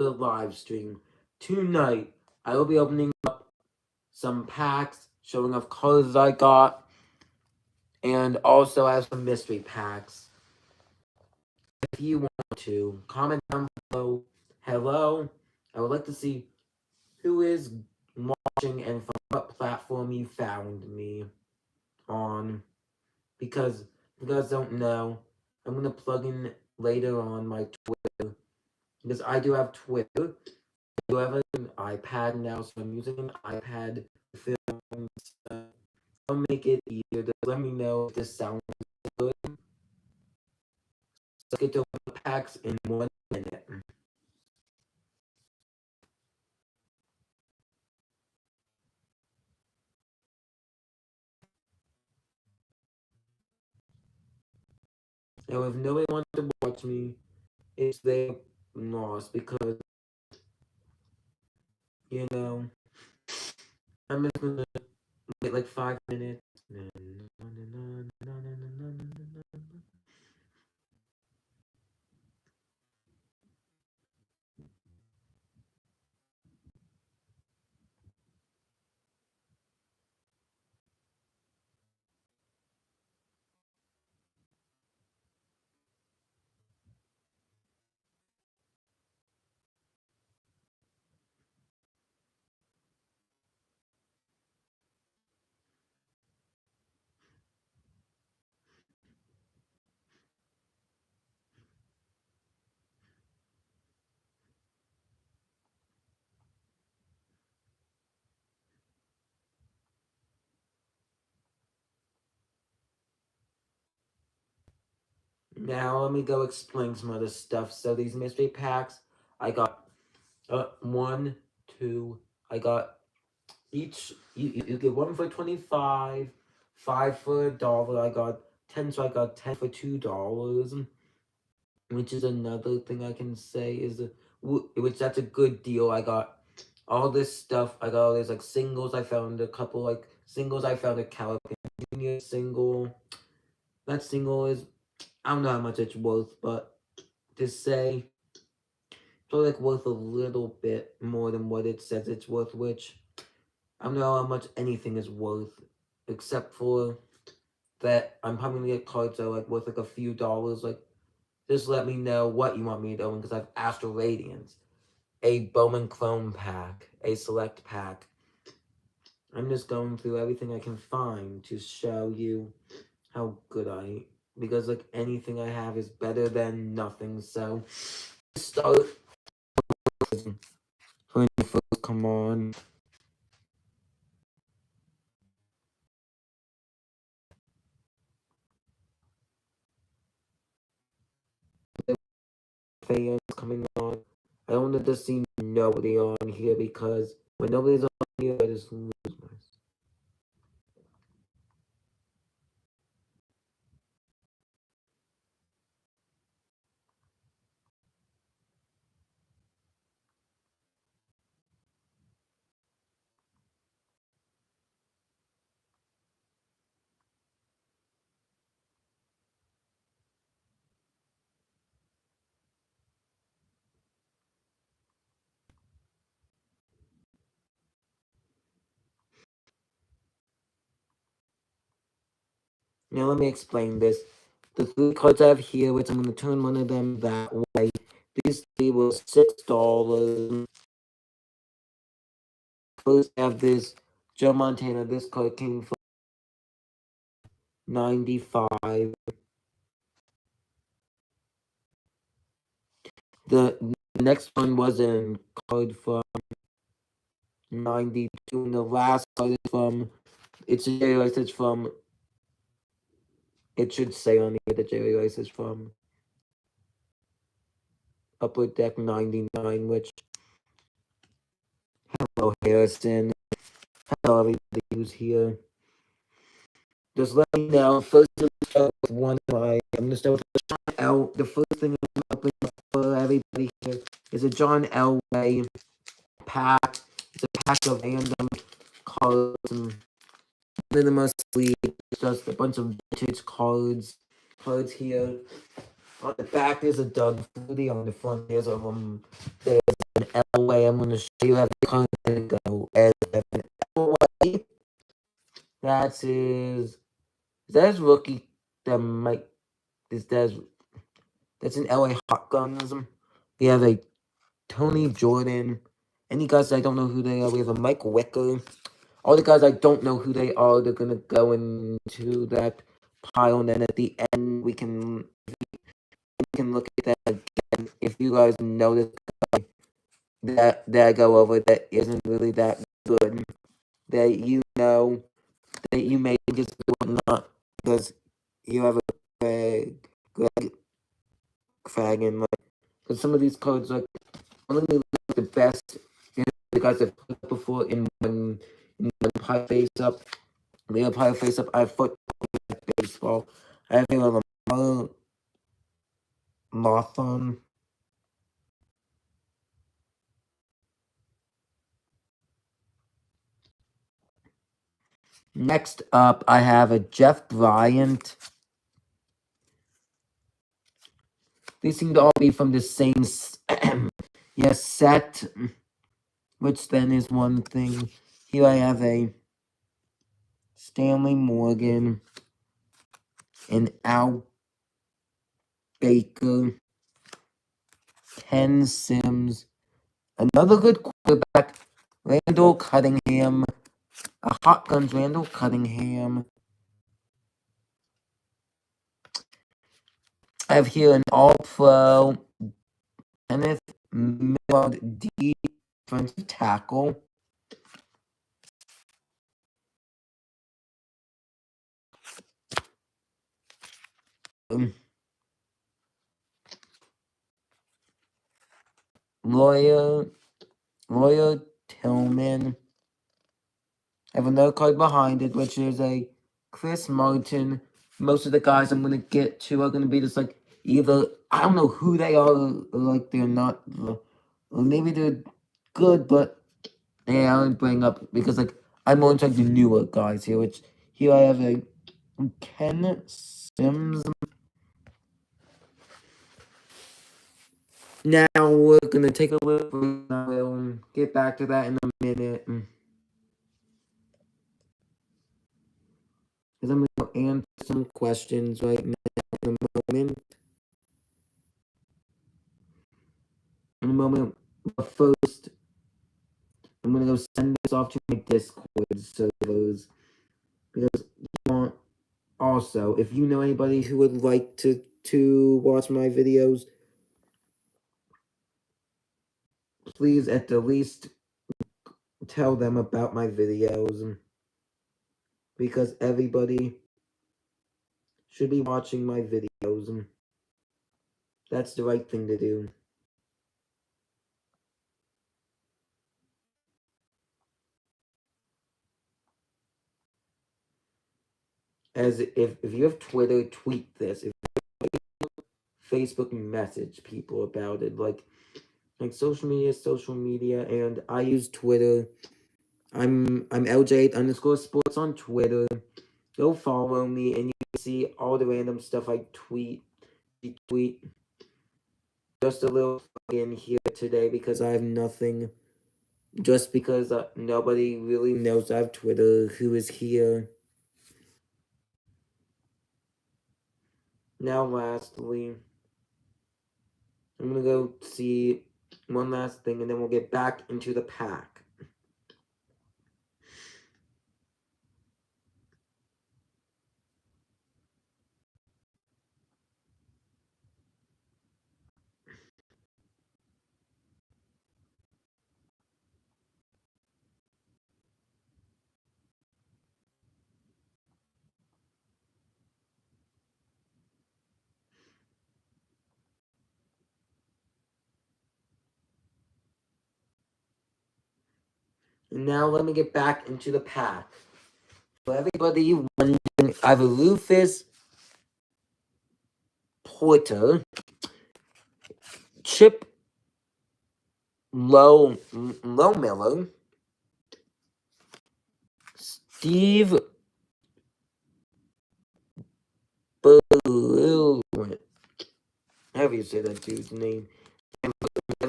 the live stream. Tonight, I will be opening up some packs, showing off colors I got, and also I have some mystery packs. If you want to, comment down below, hello. I would like to see who is watching and from what platform you found me on. Because if you guys don't know, I'm going to plug in later on my Twitter. Because I do have Twitter. I do have an iPad now, so I'm using an iPad to film stuff. I'll make it easier. Just let me know if this sounds good. Let's get to the packs in 1 minute. Now, if nobody wants to watch me, it's their loss because, you know, I'm just gonna wait like 5 minutes. Now let me go explain some other stuff. So these mystery packs, I got 1, 2. I got each. You get 1 for 25, 5 for $1. I got 10, so I got 10 for $2. Which is another thing I can say is which that's a good deal. I got all this stuff. I got all these like singles. I found a couple like singles. I found a California Junior single. That single is, I don't know how much it's worth, but to say it's probably like worth a little bit more than what it says it's worth, which I don't know how much anything is worth, except for that I'm probably gonna get cards that are like worth like a few dollars. Like, just let me know what you want me to open because I have Astral Radiance, a Bowman Clone pack, a Select pack. I'm just going through everything I can find to show you how good I, because like anything I have is better than nothing. So start when you first come on. Fans coming on. I don't want to see nobody on here because when nobody's on here, I just lose myself. Now let me explain this. The 3 cards I have here, which I'm going to turn one of them that way. These 3 were $6. First, I have this Joe Montana. This card came for $95. The next one was a card from $92. And the last card is from, it's a Jerry Rice. It's from, it should say on here that Jerry Rice is from Upper Deck 99, which, hello Harrison, hello everybody who's here. Just let me know. First, let's start with one of my, I'm going to start with John L. The first thing I'm opening up for everybody here is a John Elway pack. It's a pack of random cards. And one of the most sweet, it's just a bunch of vintage cards here. On the back, there's a Doug Flutie. On the front, there's Elway. I'm going to show you how the cards go. As an Elway, that's his rookie. That might that's an LA Hot Guns. We have a Tony Jordan. Any guys I don't know who they are. We have a Mike Wicker. All the guys I don't know who they are, they're gonna go into that pile, and then at the end we can look at that again. If you guys notice that I go over that isn't really that good, that you know that you may just do it not because you have a Greg Fagan, like because some of these cards like only like the best the guys that played before in one pie face up. We have pie face up. I have foot baseball. I have a Lawthon. Next up, I have a Jeff Bryant. These seem to all be from the same set, which then is one thing. Here I have a Stanley Morgan, an Al Baker, Ken Sims, another good quarterback, Randall Cunningham, a Hot Guns Randall Cunningham. I have here an All-Pro Kenneth Millard defensive tackle. Lawyer Tillman. I have another card behind it, which is a Chris Martin. Most of the guys I'm going to get to are going to be just like either, I don't know who they are, like they're not, or maybe they're good, but they aren't bring up, because like I'm more into like the newer guys here, which here I have a Ken Sims. Now we're going to take a look, and I will get back to that in a minute. Because I'm going to answer some questions right now in a moment. But first, I'm going to go send this off to my Discord servers. Because you want, also, if you know anybody who would like to watch my videos, please at the least tell them about my videos. Because everybody should be watching my videos. That's the right thing to do. As if you have Twitter, tweet this. If Facebook, message people about it. Like social media, and I use Twitter. I'm LJ_sports on Twitter. Go follow me, and you can see all the random stuff I tweet. Just a little in here today because I have nothing. Just because nobody really knows I have Twitter who is here. Now, lastly, I'm gonna go see one last thing, and then we'll get back into the pack. And now let me get back into the pack. For everybody wondering, I have a Rufus Porter, Chip Low Miller, Steve Blue. How do you say that dude's name?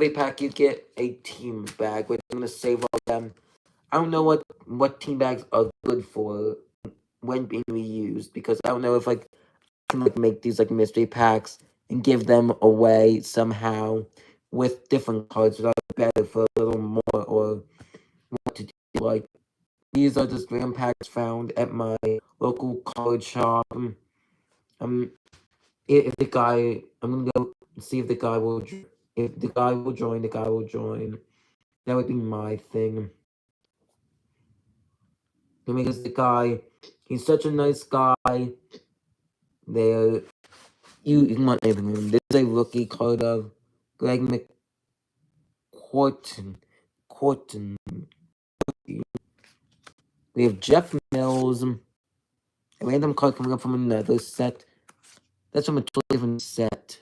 every pack you get a team bag, which I'm gonna save all of them. I don't know what team bags are good for when being reused, because I don't know if like I can like make these like mystery packs and give them away somehow with different cards that are better for a little more, or what to do. Like, these are just random packs found at my local card shop. If the guy, I'm gonna go see if the guy will. If the guy will join, the guy will join. That would be my thing. Because the guy, he's such a nice guy. There, you can want anything. This is a rookie card of Greg McQuarton. Quarton. We have Jeff Mills. A random card coming up from another set. That's from a totally different set.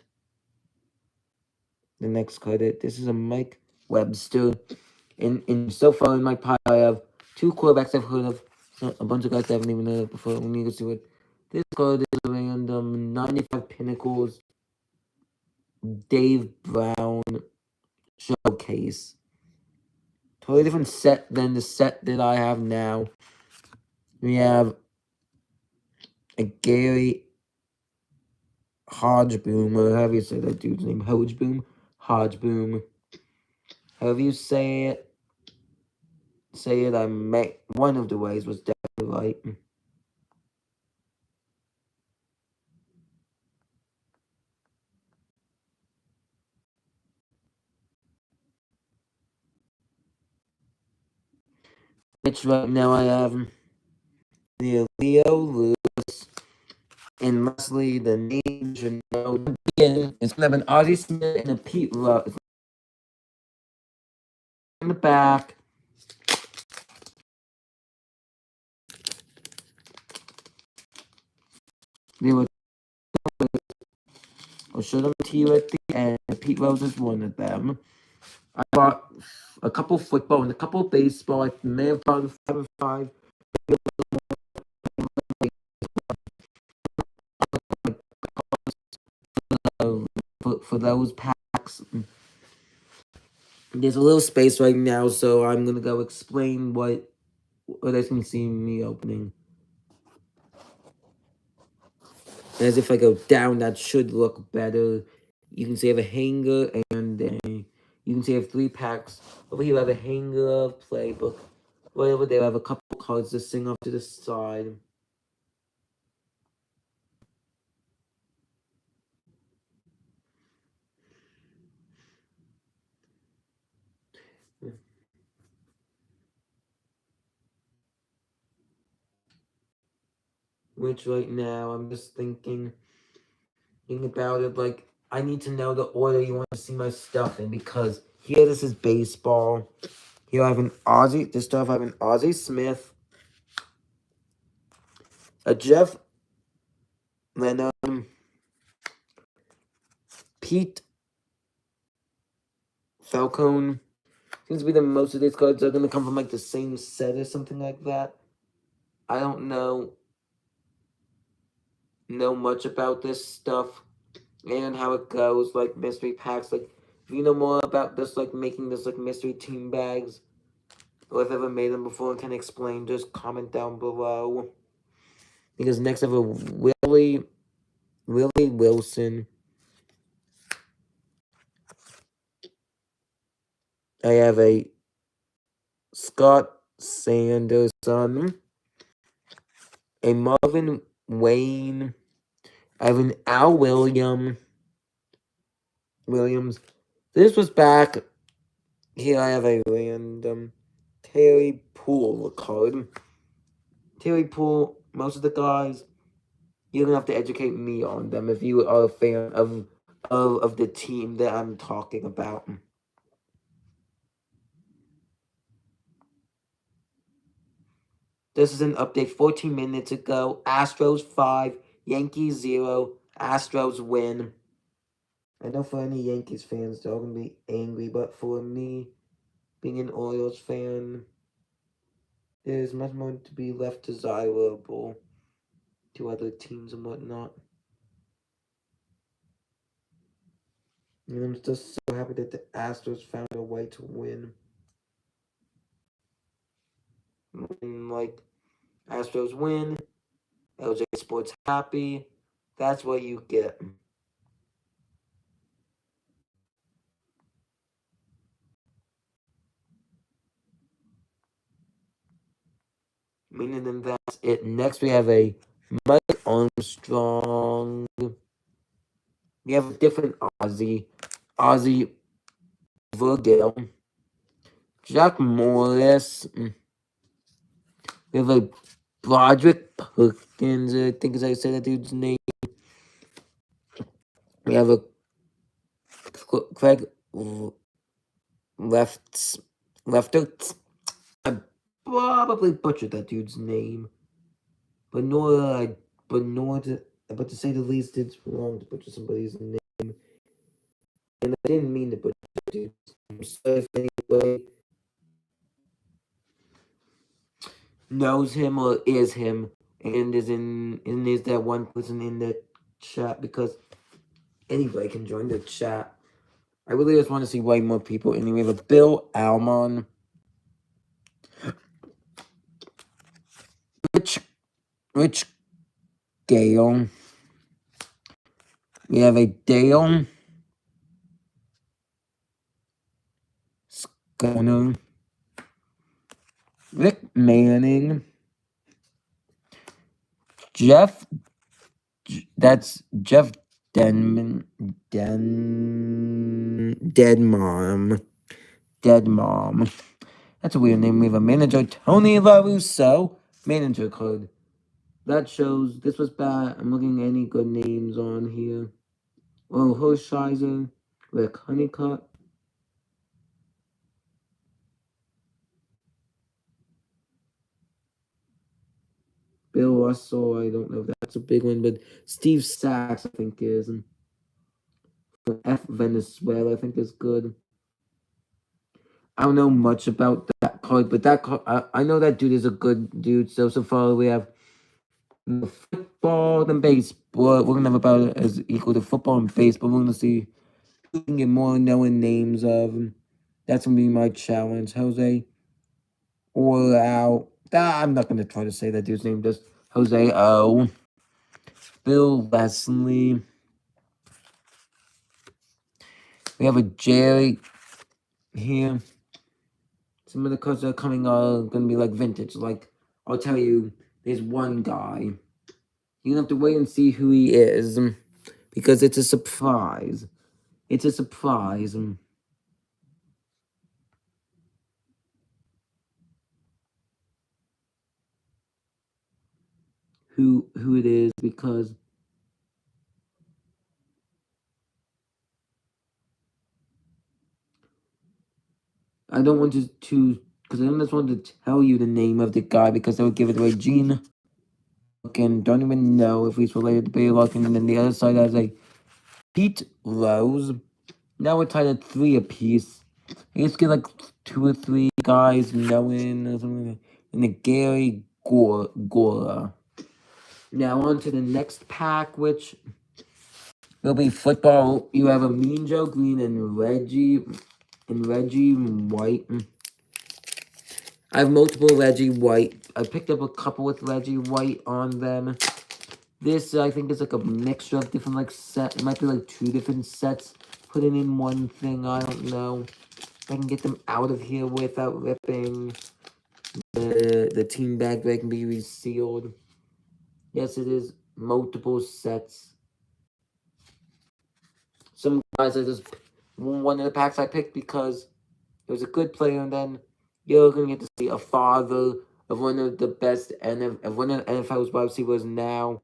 The next card, this is a Mike Webster. And so far in my pile, I have 2 quarterbacks I've heard of, a bunch of guys I haven't even heard of before. We need to see what this card is. A random 95 Pinnacles Dave Brown Showcase. Totally different set than the set that I have now. We have a Gary Hodgeboom, or however you say that dude's name. Hodgeboom. However you say it, I met one of the ways was definitely right. Which right now I have the Leo Lewis and lastly the name should know. Again, it's gonna have an Ozzie Smith and a Pete Rose in the back. They were, I'll show them to you at the end. Pete Rose is one of them. I bought a couple football and a couple baseball. I may have bought a 5 and 5 for those packs. There's a little space right now, so I'm gonna go explain what I can see me opening. As if I go down, that should look better. You can see I have a hanger, and you can see I have 3 packs. Over here I have a hanger, playbook. Right over there I have a couple cards to sing off to the side. Which right now I'm just thinking about it, like, I need to know the order you want to see my stuff in, because here this is baseball. Here I have an Ozzie, this stuff I have an Ozzie Smith, a Jeff Lennon, Pete Falcone. Seems to be that most of these cards are going to come from like the same set or something like that. I don't know much about this stuff and how it goes, like mystery packs. Like, if you know more about this, like making this like mystery team bags, or if I've ever made them before and can explain, just comment down below. Because next I have a Willie Wilson. I have a Scott Sanderson. A Marvin Wayne. I have an Al Williams. This was back. Here I have a random Terry Poole card. Terry Poole, most of the guys, you're gonna have to educate me on them if you are a fan of the team that I'm talking about. This is an update 14 minutes ago. Astros 5, Yankees 0. Astros win. I know for any Yankees fans, they're all gonna be angry, but for me, being an Orioles fan, there's much more to be left desirable to other teams and whatnot. And I'm just so happy that the Astros found a way to win. And, like, Astros win, LJ Sports happy. That's what you get. Meaning then that's it. Next we have a Mike Armstrong. We have a different Ozzy Virgil, Jack Morris. We have a Broderick Perkins. I think as I said that dude's name. We have a Craig Lefter. I probably butchered that dude's name. But to say the least, it's wrong to butcher somebody's name. And I didn't mean to butcher that dude's name. So if anybody knows him or is him, and is that one person in the chat, because anybody can join the chat. I really just want to see way more people. And we have a Bill Almon, Rich Gale. We have a Dale Sconer, Rick Manning, Jeff. That's Jeff Dead Mom. That's a weird name. We have a manager, Tony LaRusso. Manager code. That shows this was bad. I'm looking at any good names on here. Oh, Hershiser, Rick Honeycutt. Bill Russell, I don't know if that's a big one, but Steve Sachs, I think, is. And F. Venezuela, I think, is good. I don't know much about that card, but that card, I know that dude is a good dude. So far we have football and baseball. We're gonna have about as equal to football and baseball. We're gonna see who can get more knowing names of. That's gonna be my challenge. Jose or out. I'm not gonna try to say that dude's name. Just Jose O. Bill Leslie. We have a Jerry here. Some of the cards that are coming are gonna be like vintage. Like I'll tell you, there's one guy. You have to wait and see who he is because it's a surprise. It's a surprise. Who it is because I don't want to because I don't just want to tell you the name of the guy because I would give it away. Gene and don't even know if he's related to Baylock, and then the other side has a Pete Rose. Now we're tied at 3 apiece. I just get like 2 or 3 guys knowing or something like that. And the Gary Gora. Now on to the next pack, which will be football. You have a Mean Joe Green and Reggie White. I have multiple Reggie White. I picked up a couple with Reggie White on them. This, I think, is like a mixture of different, like, set. It might be, like, 2 different sets put in one thing. I don't know. If I can get them out of here without ripping the team bag that can be resealed. Yes, it is multiple sets. Some guys are just one of the packs I picked because it was a good player, and then you're going to get to see a father of one of the best of one of the NFL's wide receivers now.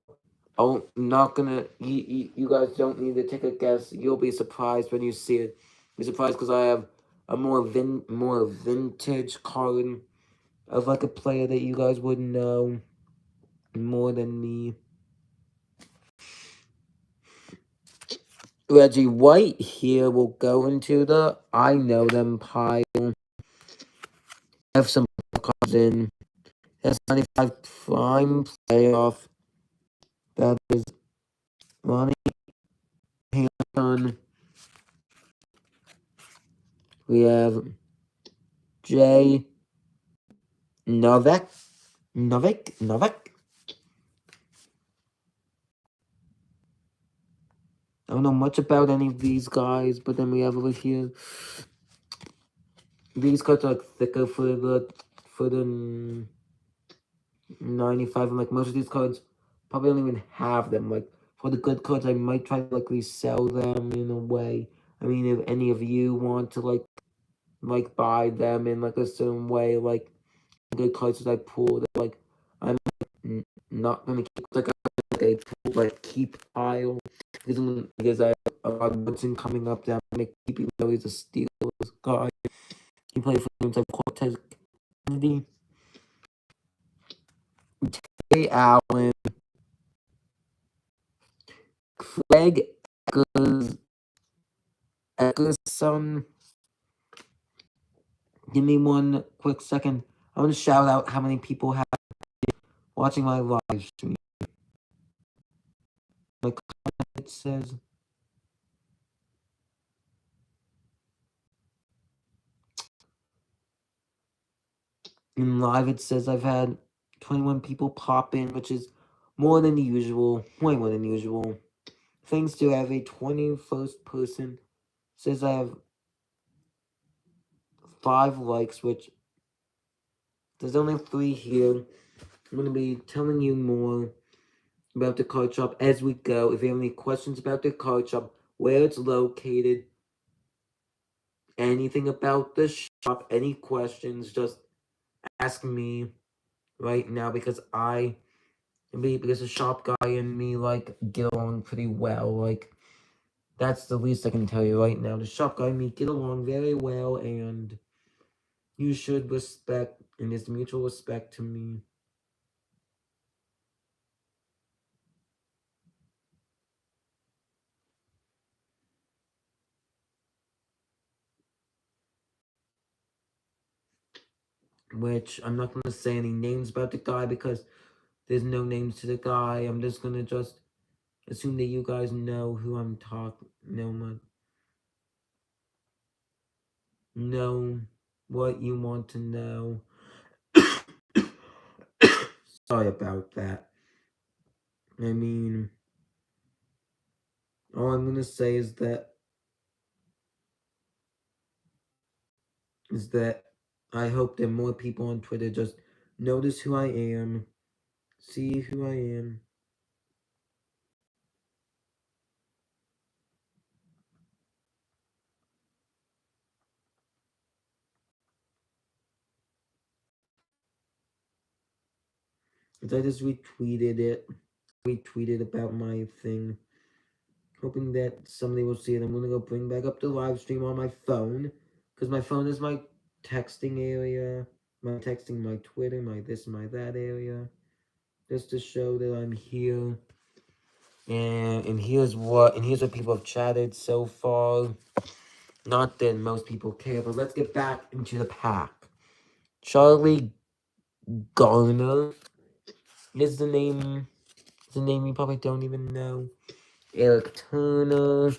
Oh, not gonna. You guys don't need to take a guess. You'll be surprised when you see it. Be surprised because I have a more vintage card of like a player that you guys would know more than me. Reggie White here will go into the I know them pile. Have some cards in. That's 95 prime playoff. That is Ronnie Hanson. We have J. Novak. I don't know much about any of these guys, but then we have over here. These cards are like thicker for the 95, and like most of these cards probably don't even have them. Like for the good cards, I might try to like resell them in a way. I mean, if any of you want to like buy them in like a certain way, like good cards that I pulled, like I'm not gonna keep like a pull like keep pile because I have a lot of Woodson coming up that I'm gonna keep, even though he's a Steelers guy. He played for games like Cortez Kennedy, Tay Allen, Craig Eckerson. Give me one quick second. I want to shout out how many people have watching my live stream. My comment says in live it says I've had 21 people pop in, which is more than usual. Way more than usual. Thanks to have a 21st person says I have 5 likes, which there's only 3 here. I'm gonna be telling you more about the card shop as we go. If you have any questions about the card shop, where it's located, anything about the shop, any questions, just ask me right now because the shop guy and me like get along pretty well. Like that's the least I can tell you right now. The shop guy and me get along very well, and you should respect, and there's mutual respect to me. Which I'm not gonna say any names about the guy because there's no names to the guy. I'm just gonna assume that you guys know who I'm talking. Know what you want to know. Sorry about that. I mean, all I'm gonna say is that I hope that more people on Twitter just notice who I am, see who I am. Cause I just retweeted about my thing, hoping that somebody will see it. I'm gonna go bring back up the live stream on my phone, cause my phone is my texting area, my Twitter, my this, my that area, just to show that I'm here. And here's what people have chatted so far. Not that most people care, but let's get back into the pack. Charlie Garner is the name. It's a name you probably don't even know. Eric Turner.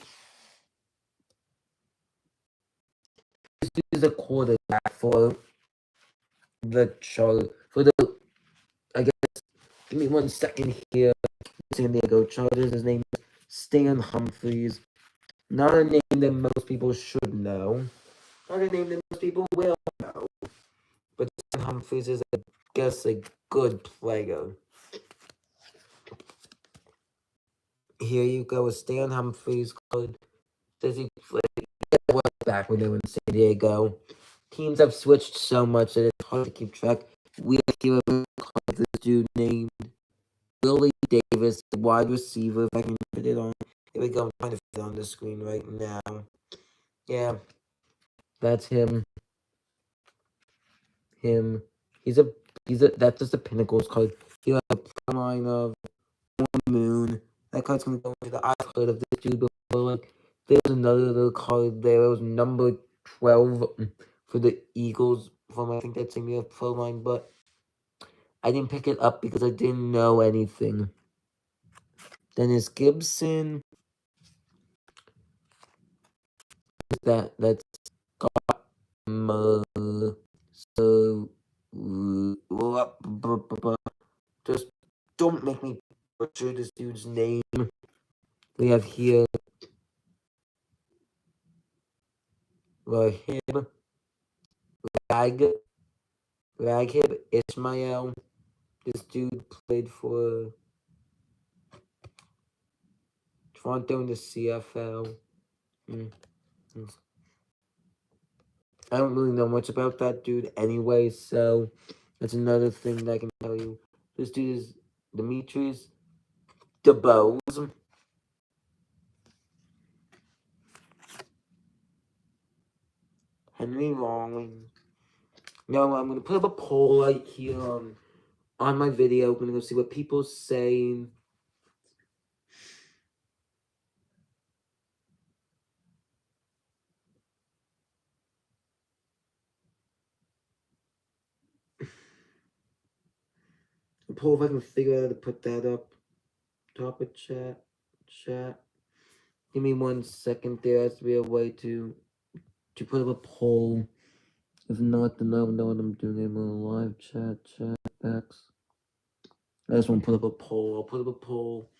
This is a quarterback for the I guess. Give me 1 second here. San Diego Chargers. His name is Stan Humphries. Not a name that most people should know. Not a name that most people will know. But Stan Humphries is, I guess, a good player. Here you go with Stan Humphries. Does he play back when they were in San Diego? Teams have switched so much that it's hard to keep track. We have this dude named Willie Davis, the wide receiver. If I can put it on, here we go. I'm trying to fit it on the screen right now. Yeah, that's him. He's a that's just a Pinnacles card. He has a prime line of Moon. That card's gonna go into the. I've heard of this dude before. Like there was another little card there. It was number 12 for the Eagles from I think that same year Pro Line, but I didn't pick it up because I didn't know anything. Dennis Gibson. That's So, just don't make me butcher this dude's name. We have here Rahib, Raghib Ismail. This dude played for Toronto in the CFL. Mm. I don't really know much about that dude anyway, so that's another thing that I can tell you. This dude is Demetrius DeBose. Henry Rawlings. No, I'm gonna put up a poll right here on my video. I'm gonna go see what people saying. Poll if I can figure out how to put that up. Top of chat. Give me 1 second. There has to be a way to put up a poll. If not, then I don't know what I'm doing. I'm on live chat backs. I just want to put up a poll. I'll put up a poll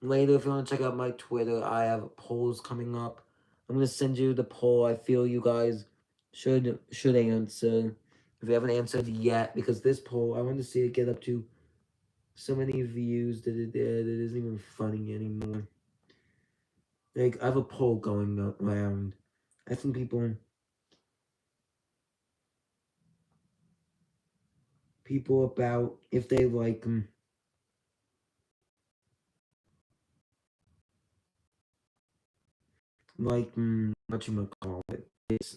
later. If you want to check out my Twitter, I have polls coming up. I'm gonna send you the poll. I feel you guys should answer if you haven't answered yet, because this poll I want to see it get up to so many views that it isn't even funny anymore. Like, I have a poll going around. I think people about if they like what you call it. It's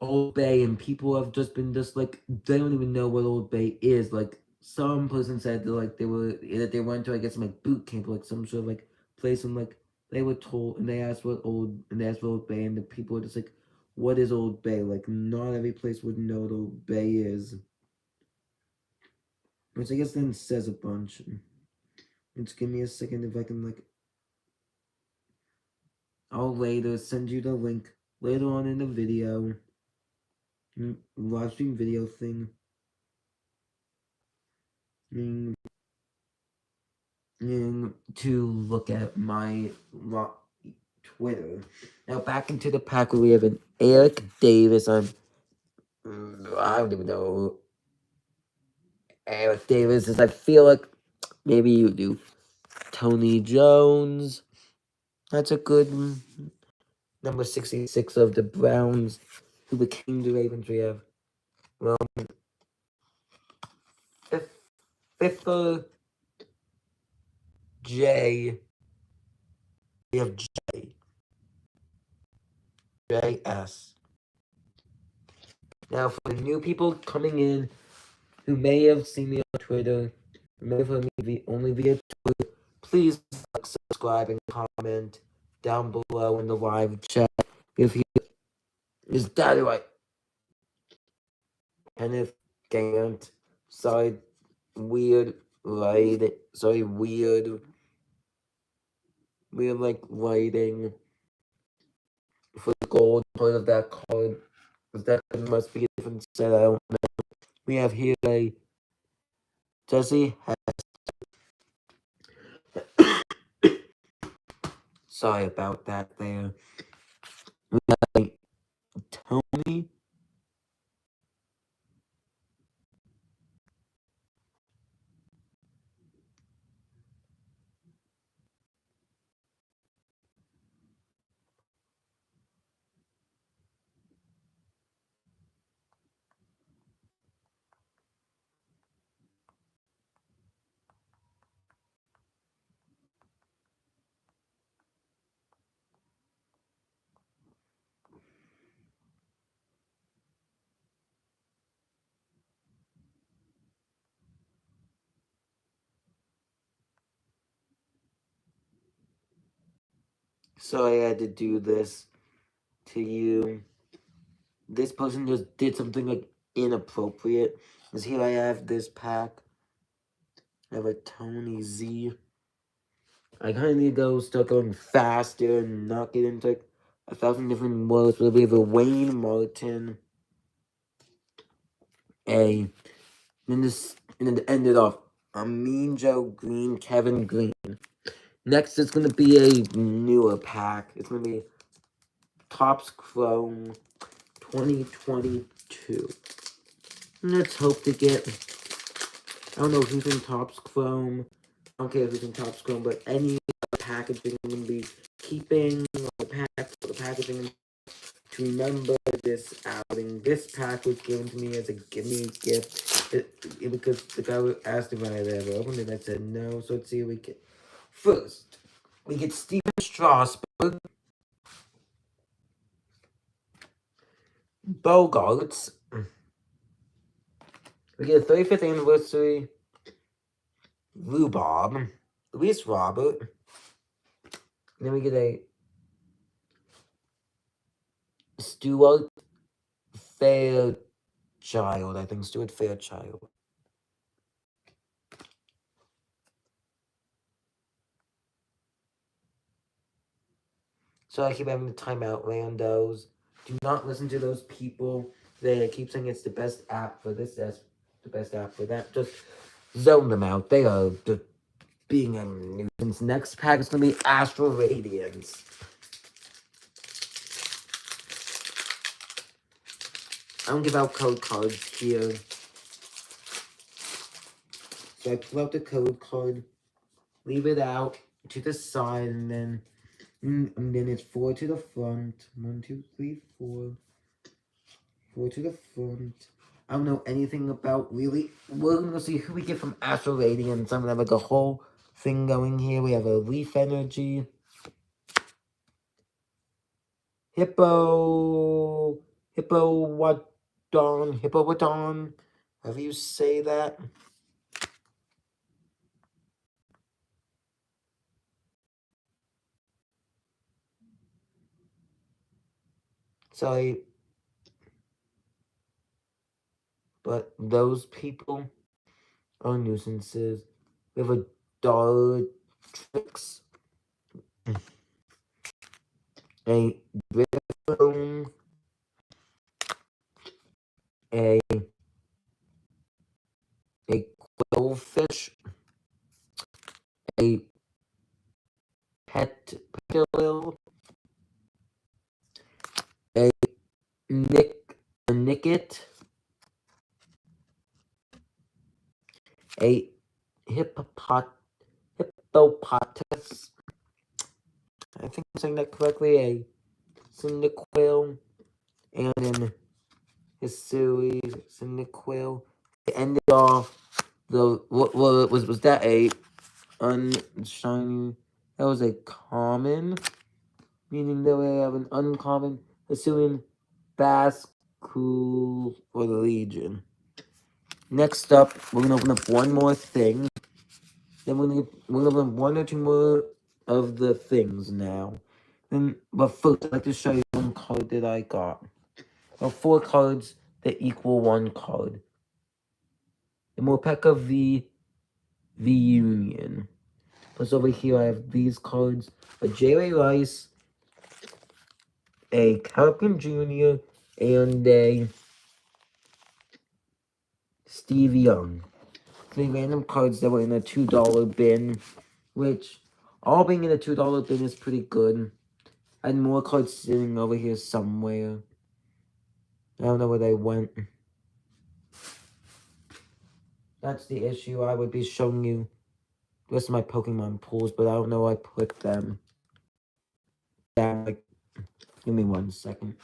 Old Bay, and people have just been just like, they don't even know what Old Bay is. Like, some person said that like that they went to, I guess, like boot camp, like some sort of like place, and like they were told, and they asked what Old Bay, and the people were just like, what is Old Bay? Like, not every place would know what Old Bay is, which I guess then says a bunch. Just give me a second if I can like. I'll later send you the link later on in the video. Live stream video thing. To look at my Twitter. Now back into the pack where we have an Eric Davis. I don't even know who Eric Davis is. I feel like maybe you do. Tony Jones. That's a good number 66 of the Browns, who became the Ravens. We have, well, fifth J. We have JS. Now, for the new people coming in who may have seen me on Twitter, may have heard me only via Twitter, please like, subscribe, and comment down below in the live chat if you is that right. And if can't, sorry, weird like writing for the gold part of that card. That must be a different set. I don't know. We have here a Jesse. Sorry about that there. We have a Tony. Sorry I had to do this to you. This person just did something like inappropriate. Because here I have this pack. I have a Tony Z. I kind of need to start going faster and not get into like 1,000 different words. But we have a Wayne Martin. a, and then to end it off, Mean Joe Green, Kevin Green. Next, it's going to be a newer pack. It's going to be Topps Chrome 2022. Let's hope to get, I don't know who's in Topps Chrome. I don't care if it's in Topps Chrome, but any packaging I'm going to be keeping the packaging to remember this outing. This pack was given to me as a gimme gift. Because the guy asked if I had ever opened it. I said no. So let's see what we get. First, we get Steven Strasburg, Bogarts. We get a 35th anniversary Rhubarb, Luis Robert. And then we get a Stuart Fairchild. I think Stuart Fairchild. So I keep having to time out randos. Do not listen to those people. They keep saying it's the best app for this, that's the best app for that. Just zone them out. They are just being a nuisance. Next pack is going to be Astral Radiance. I don't give out code cards here. So I pull out the code card, leave it out to the side, and then it's 4 to the front. 1, 2, 3, 4. 4 to the front. I don't know anything about really. We're gonna see who we get from Astral Radiance. I'm gonna have like a whole thing going here. We have a Leaf Energy, Hippowadon, however you say that. Sorry, but those people are nuisances. We have a Dartrix, a Ribbon, a Quillfish, a Petilil, a Nickit, a Hippopotamus, I think I'm saying that correctly, a Cyndaquil, and then his series, Cyndaquil. It ended off the, what was that a unshiny, that was a common, meaning that we have an uncommon Hisuian Bascule for the Legion. Next up, we're gonna open up one more thing. Then we're gonna open one or two more of the things now. But first, I'd like to show you one card that I got. Well, 4 cards that equal 1 card. The Morpeka V Union. Plus over here I have these cards. A J.Ray Rice, a Calvin Jr., and a Steve Young. 3 random cards that were in a $2 bin, which all being in a $2 bin is pretty good. I had more cards sitting over here somewhere. I don't know where they went. That's the issue. I would be showing you the rest of my Pokemon pools, but I don't know where I put them. Yeah, like, give me 1 second.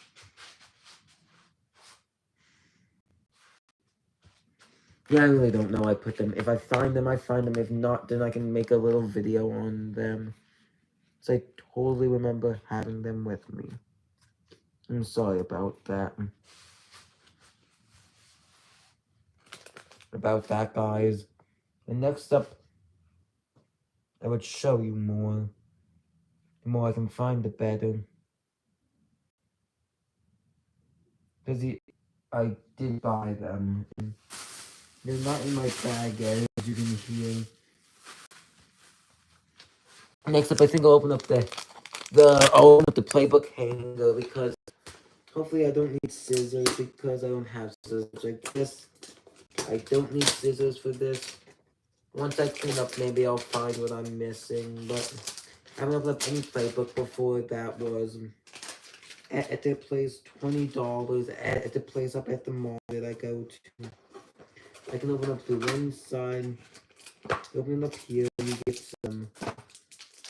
Yeah, I really don't know where I put them. If I find them, I find them. If not, then I can make a little video on them. So I totally remember having them with me. I'm sorry about that. Guys. And next up, I would show you more. The more I can find, the better. Because I did buy them. They're not in my bag yet, as you can hear. Next up, I think I'll open up the playbook hanger, because hopefully I don't need scissors, because I don't have scissors. I guess I don't need scissors for this. Once I clean up, maybe I'll find what I'm missing, but I haven't opened up any playbook before that was at the place $20 at the place up at the mall that I go to. I can open up the one side, open it up here, and get some.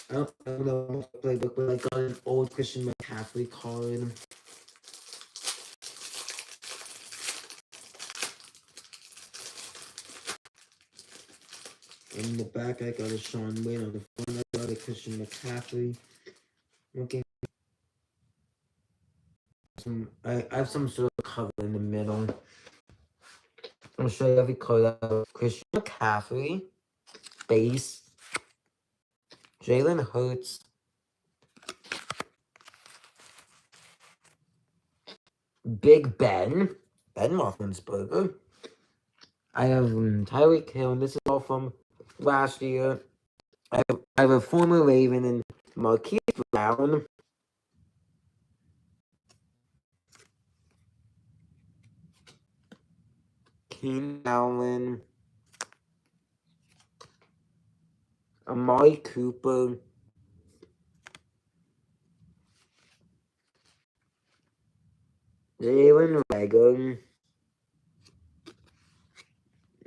I don't know what playbook, but I got an old Christian McCaffrey card. In the back, I got a Sean Wayne. On the front, I got a Christian McCaffrey. Okay. I have some sort of cover in the middle. I'll show you every color. Christian McCaffrey, base, Jalen Hurts, Big Ben Roethlisberger. I have Tyreek Hill, and this is all from last year. I have a former Raven and Marquise Brown. Keenan Allen, Amari Cooper, Jalen Rager,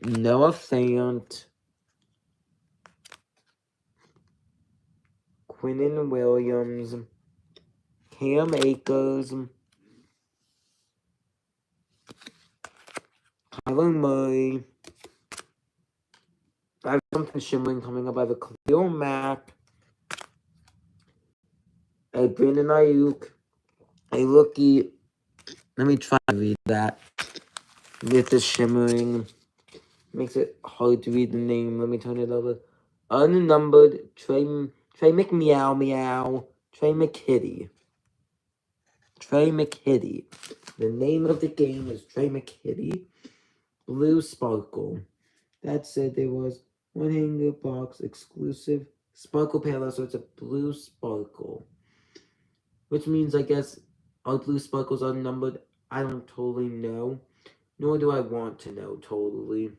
Noah Fant, Quinnen Williams, Cam Akers, Kyler Murray. I have something shimmering coming up. I have a Khalil Mack, a Brandon Ayuk, a rookie. Let me try to read that. With the shimmering. Makes it hard to read the name. Let me turn it over. Unnumbered Trey McMeow Meow. Trey McKitty. Trey McKitty. The name of the game is Trey McKitty. Blue Sparkle. That said, there was one hanger box exclusive Sparkle Palace, so it's a blue sparkle. Which means, I guess, are blue sparkles unnumbered? I don't totally know. Nor do I want to know totally.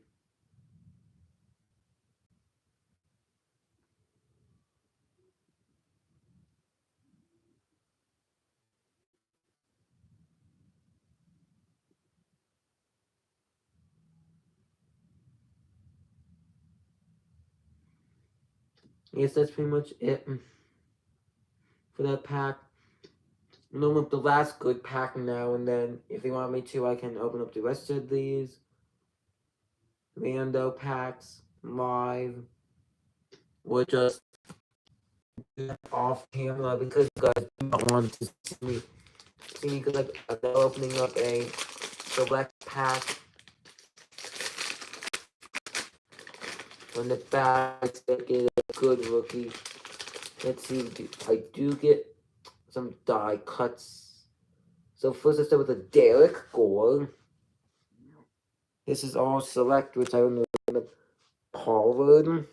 I guess that's pretty much it for that pack. I'm gonna open up the last good pack now, and then if you want me to, I can open up the rest of these rando packs live, or just off camera because you guys do not want to see me because I'm now opening up a select pack from the back to get a good rookie. Let's see, I do get some die cuts. So first I start with a Derek Gore. This is all select, which I don't know. Pollard,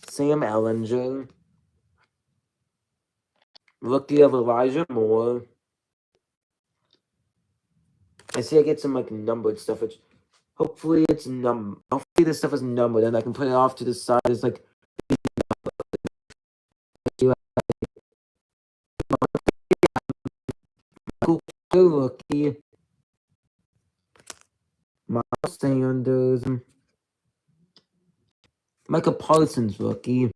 Sam Ellinger, rookie of Elijah Moore. I see I get some like numbered stuff, which hopefully it's hopefully this stuff is numbered, and I can put it off to the side as like rookie, Miles Sanders, Micah Parsons rookie.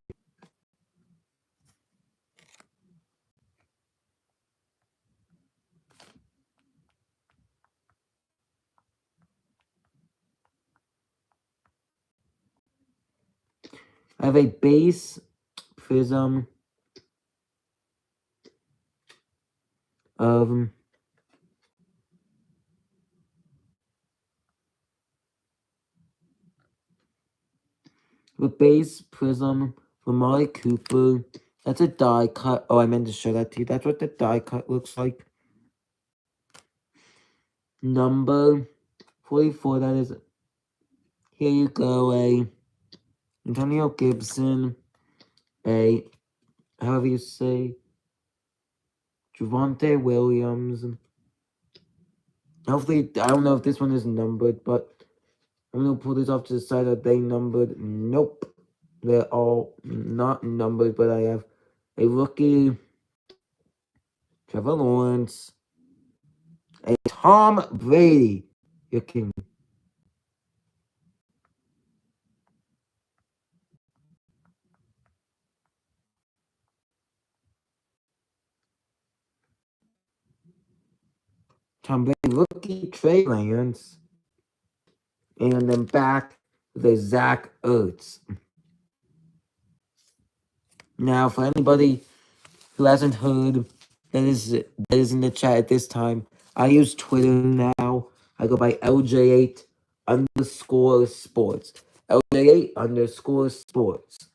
I have a base prism of base prism for Molly Cooper. That's a die cut. Oh, I meant to show that to you. That's what the die cut looks like. Number 44, that is. Here you go, a Antonio Gibson, a, however you say, Javonte Williams, Hopefully, I don't know if this one is numbered, but I'm gonna pull this off to the side. Are they numbered? Nope. They're all not numbered, but I have a rookie, Trevor Lawrence, a Tom Brady. Your king. Tom Brady, rookie, Trey Lance, and then back the Zach Ertz. Now, for anybody who hasn't heard, that is in the chat at this time. I use Twitter now. I go by LJ8 underscore sports. LJ8 underscore sports.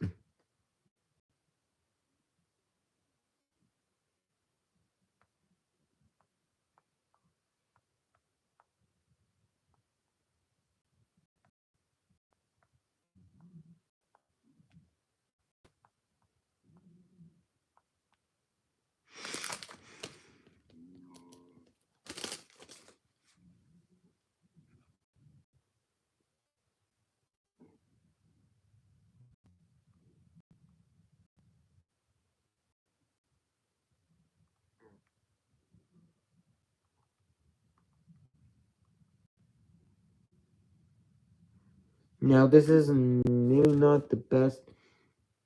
Now, this is maybe not the best.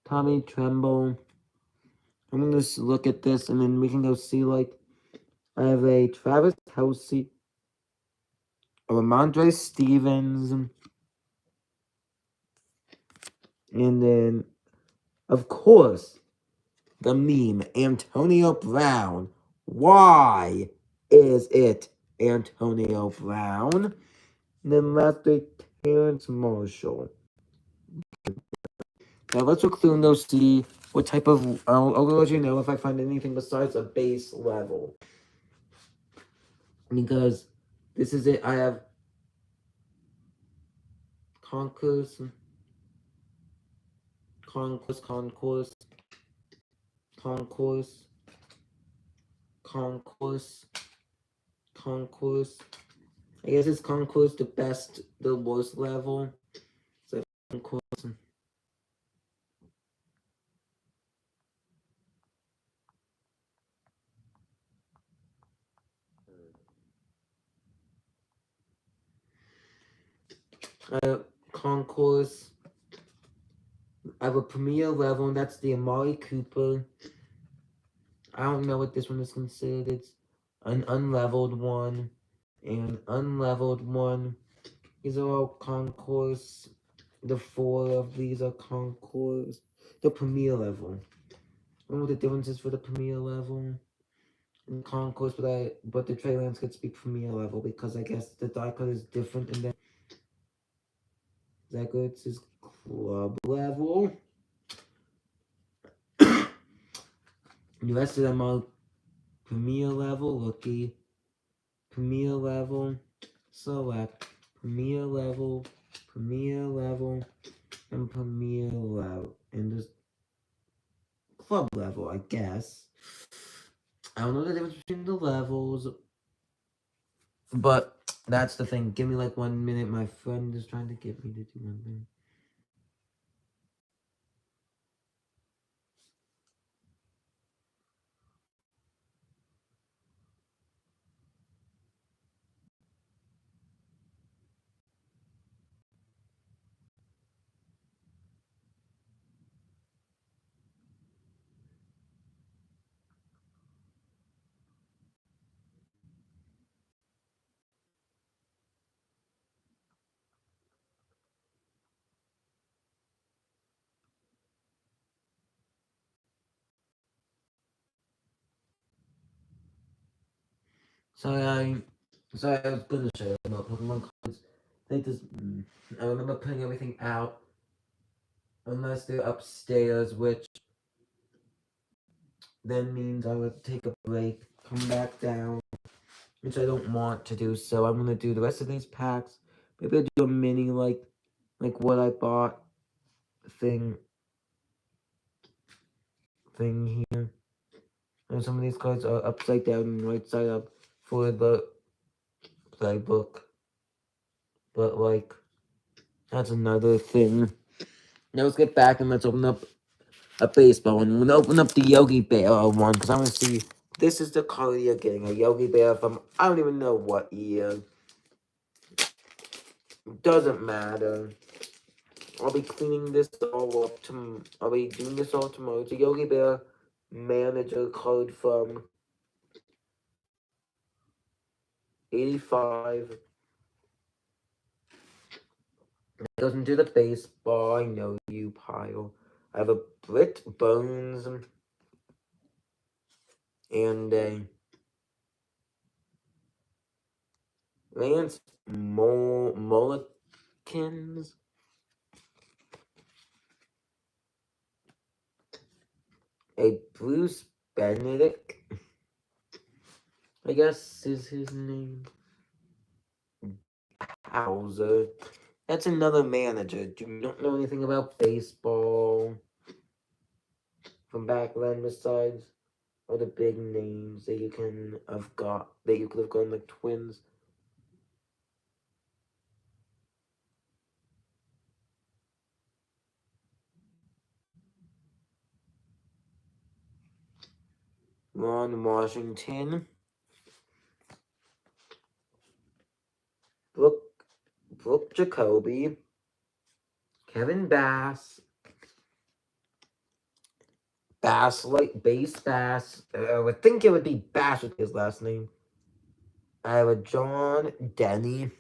Tommy Tremble. I'm gonna just look at this and then we can go see, like, I have a Travis Kelsey, a Ramondre Stevens, and then, of course, the meme, Antonio Brown. Why is it Antonio Brown? And then lastly, Terrence Marshall. Now let's look through and go see what type of. I'll let you know if I find anything besides a base level. Because this is it. I have concourse, concourse, concourse, concourse, concourse, concourse. I guess it's concourse the best, the worst level. So concourse. Concourse. I have a premier level, and that's the Amari Cooper. I don't know what this one is considered. It's an unleveled one and unleveled one. These are all concourse. The four of these are concourse. The premier level. I don't know what the difference is for the premier level and concourse, but the Trey Lance gets to be premier level because I guess the die cut is different and then Zach Ertz is club level. The rest of them are premier level, rookie, premier level, select, premier level, and premier level, and just club level, I guess. I don't know the difference between the levels, but that's the thing. Give me like 1 minute. My friend is trying to get me to do one thing. Sorry, I was gonna show you about Pokemon cards. They just, I remember putting everything out, unless they're upstairs, which then means I would take a break, come back down, which I don't want to do. So I'm gonna do the rest of these packs. Maybe I'll do a mini like what I bought thing here. And some of these cards are upside down and right side up for the playbook. But, like, that's another thing. Now let's get back and let's open up a baseball. And we're gonna open up the Yogi Bear one, because I want to see. This is the color you're getting. A Yogi Bear from, I don't even know what year. Doesn't matter. I'll be cleaning this all up. I'll be doing this all tomorrow. It's a Yogi Bear manager card from 85. It goes into the baseball. I know you, pile. I have a Brit Bones and a Lance Mullikins. A Bruce Benedict, I guess is his name. Hauser. That's another manager. Do you not know anything about baseball from back then besides all the big names that you can have got, that you could have gone, like Twins? Ron Washington. Brooke Jacoby. Kevin Bass. Bass Bass. I would think it would be Bass with his last name. I have a John Denny.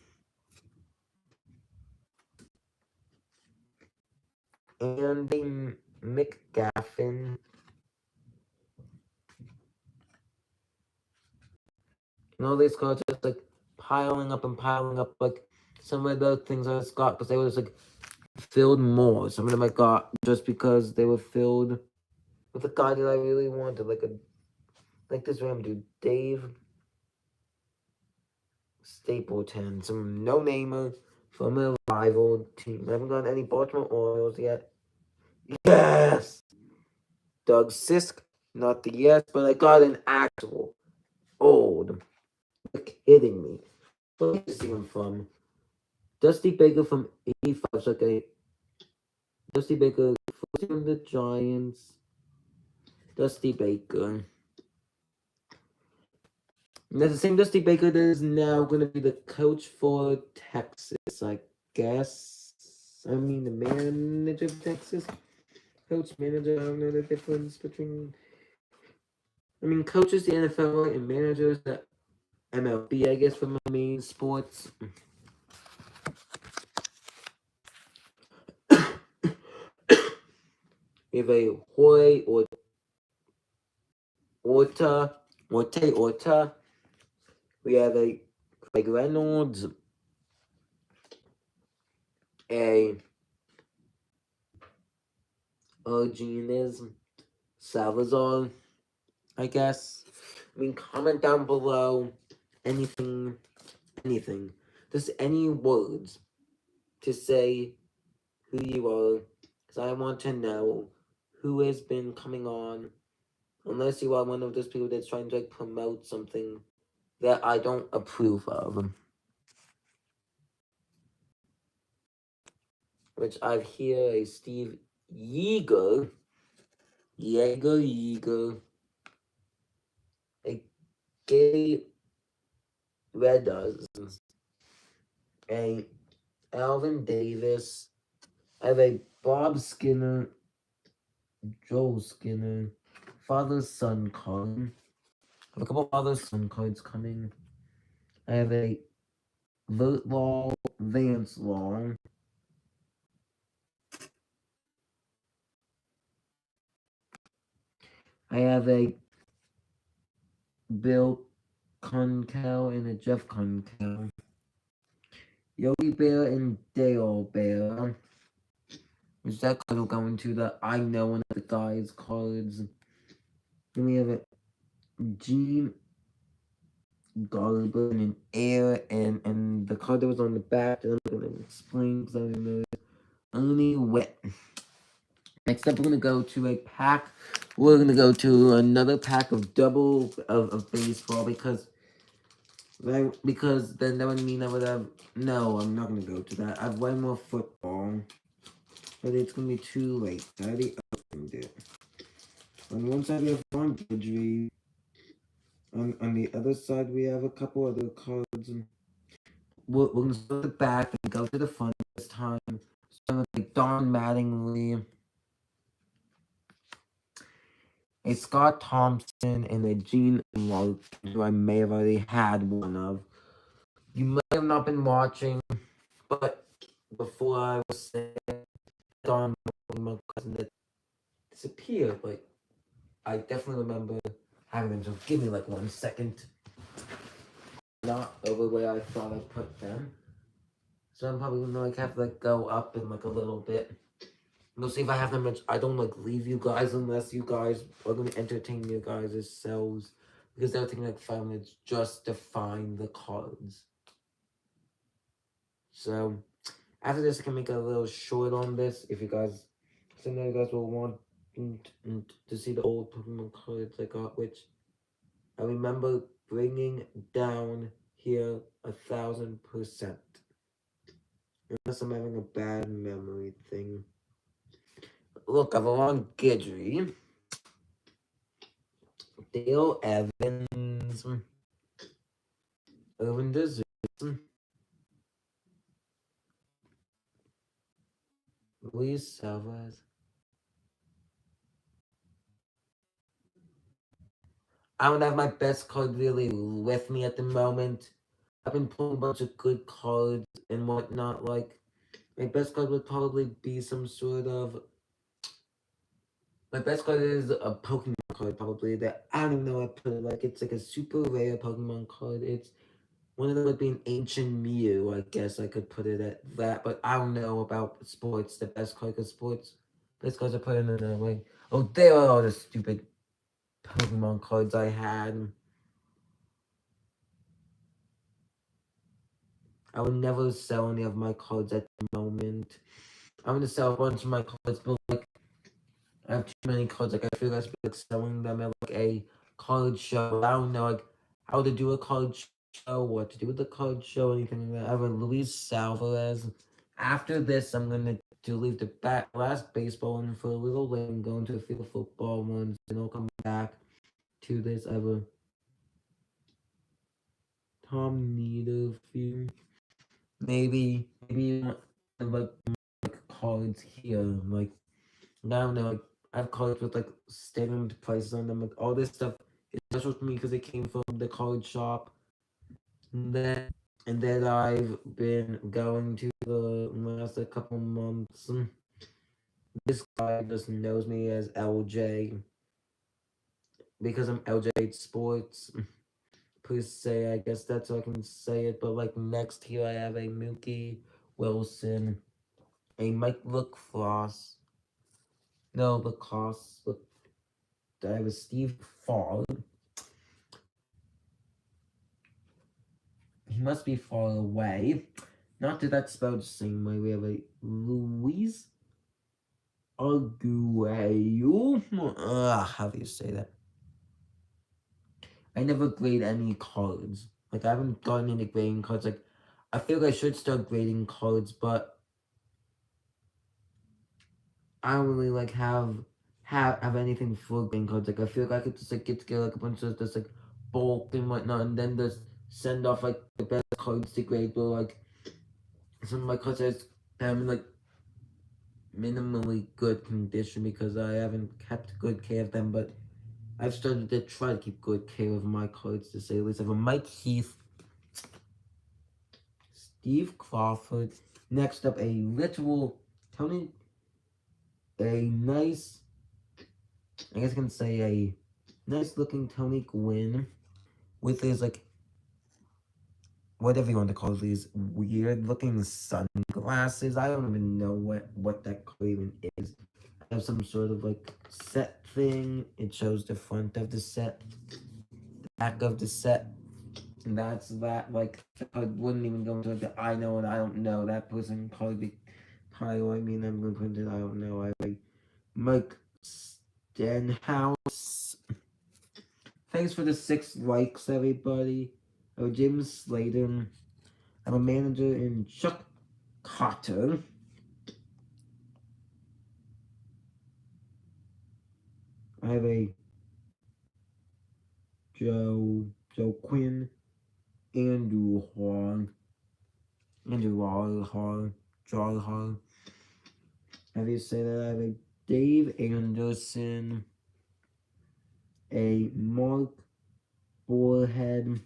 Andy McGaffin. And all these cards just like piling up and piling up. Like some of the things I just got because they were just like filled more. Some of them I got just because they were filled with a guy that I really wanted, like this random dude, Dave Stapleton, some no-namer from a rival team. I haven't gotten any Baltimore Orioles yet. Yes! Doug Sisk, not the yes, but I got an actual old. You're kidding me. Where did you see him from? Dusty Baker from 85. So okay. Dusty Baker, first from the Giants. Dusty Baker. And that's the same Dusty Baker that is now going to be the coach for Texas, I guess. I mean, the manager of Texas. Coach, manager, I don't know the difference between. I mean, coaches the NFL and managers the MLB, I guess, for my main sports. We have a Hoy or Orta. We have a Craig Reynolds, a Eugenes Salazar, I guess. I mean, comment down below anything, just any words to say who you are, because I want to know who has been coming on, unless you are one of those people that's trying to like promote something that I don't approve of. Which I hear a Steve Yeager, a Gay Redders, a Alvin Davis. I have a Bob Skinner, Joel Skinner, father-son card. I have a couple father-son cards coming. I have a Vert Law, Vance Law. I have a Bill Concal and a Jeff Concal. Yogi Bear and Dale Bear. Is that card will go into the I know one of the guys cards. Then we have a Gene Garber and an Air and the card that was on the back that I'm gonna explain because I don't know it. Only wet. Next up, we're gonna go to a pack. We're gonna go to another pack of double of baseball because Like, because then that would mean I would have. No, I'm not gonna go to that. I have way more football. But it's gonna be too late. I already opened it. On one side we have one injury. On the other side we have a couple other cards. We're gonna start the back and go to the front this time. So like Don Mattingly, a Scott Thompson, and a Gene Larkin, who I may have already had one of. You may have not been watching, but before I was saying Don my cousin that disappeared, but I definitely remember having them. So give me like 1 second. Not over where I thought I put them. So I'm probably gonna like have to like go up in like a little bit. We'll see if I have them. I don't like leave you guys unless you guys are gonna entertain you guys yourselves, because they'll take like 5 minutes just to find the cards. So after this, I can make a little short on this. If you guys, some of you guys will want to see the old Pokemon cards I got, which I remember bringing down here 1,000%. Unless I'm having a bad memory thing. Look, I've a long Gidry. Dale Evans. Irvin Desert. Luis Salvez. I don't have my best card really with me at the moment. I've been pulling a bunch of good cards and whatnot. Like, my best card would probably be some sort of. My best card is a Pokemon card, probably. That I don't even know how to put it. Like, it's like a super rare Pokemon card. It's one of them would be an Ancient Mew, I guess I could put it at that. But I don't know about sports, the best card of sports. Best cards are put in another way. Oh, there are all the stupid Pokemon cards I had. I would never sell any of my cards at the moment. I'm gonna sell a bunch of my cards, but like I have too many cards. Like I feel like I should be like selling them at like a card show. I don't know like how to do a card show, what to do with the card show, anything like that. I have a Luis Alvarez. After this, I'm gonna to leave the back last baseball one for a little bit and go into a few football ones, and I'll come back to this. I have a Tom Nieder few. Maybe like cards here, like now like I have cards with like stamped prices on them, like all this stuff is special to me because it came from the card shop. And then I've been going to the last couple months. This guy just knows me as LJ because I'm LJ Sports per se. I guess that's how I can say it. But like next here, I have a Mookie Wilson, a Mike Lacrosse. No, Lacrosse. Look, I have a Steve Fall. He must be far away. Not that that's spelled the same way. We have a Luis Aguayo. How do you say that? I never grade any cards. Like I haven't gotten into grading cards. Like I feel like I should start grading cards, but I don't really like have anything for grading cards. Like I feel like I could just like get together like a bunch of just like bulk and whatnot, and then just send off like the best cards to grade. But like some of my cards are in like minimally good condition because I haven't kept good care of them, but I've started to try to keep good care of my cards to say at least. I have a Mike Heath, Steve Crawford. Next up, a literal Tony, a nice, I guess I can say a nice looking Tony Gwynn with his like, whatever you want to call these weird looking sunglasses. I don't even know what that even is. I have some sort of like set thing. It shows the front of the set, the back of the set. And that's that. Like I wouldn't even go into the I know and I don't know. That person probably I mean I'm gonna put it I don't know. I like Mike Stenhouse. Thanks for the 6 likes, everybody. Jim Sladen. I'm a manager in Chuck Carter. I have a Joe Quinn, Andrew Hall, Charles Hall. Have you say that? I have a Dave Anderson, a Mark Bullhead,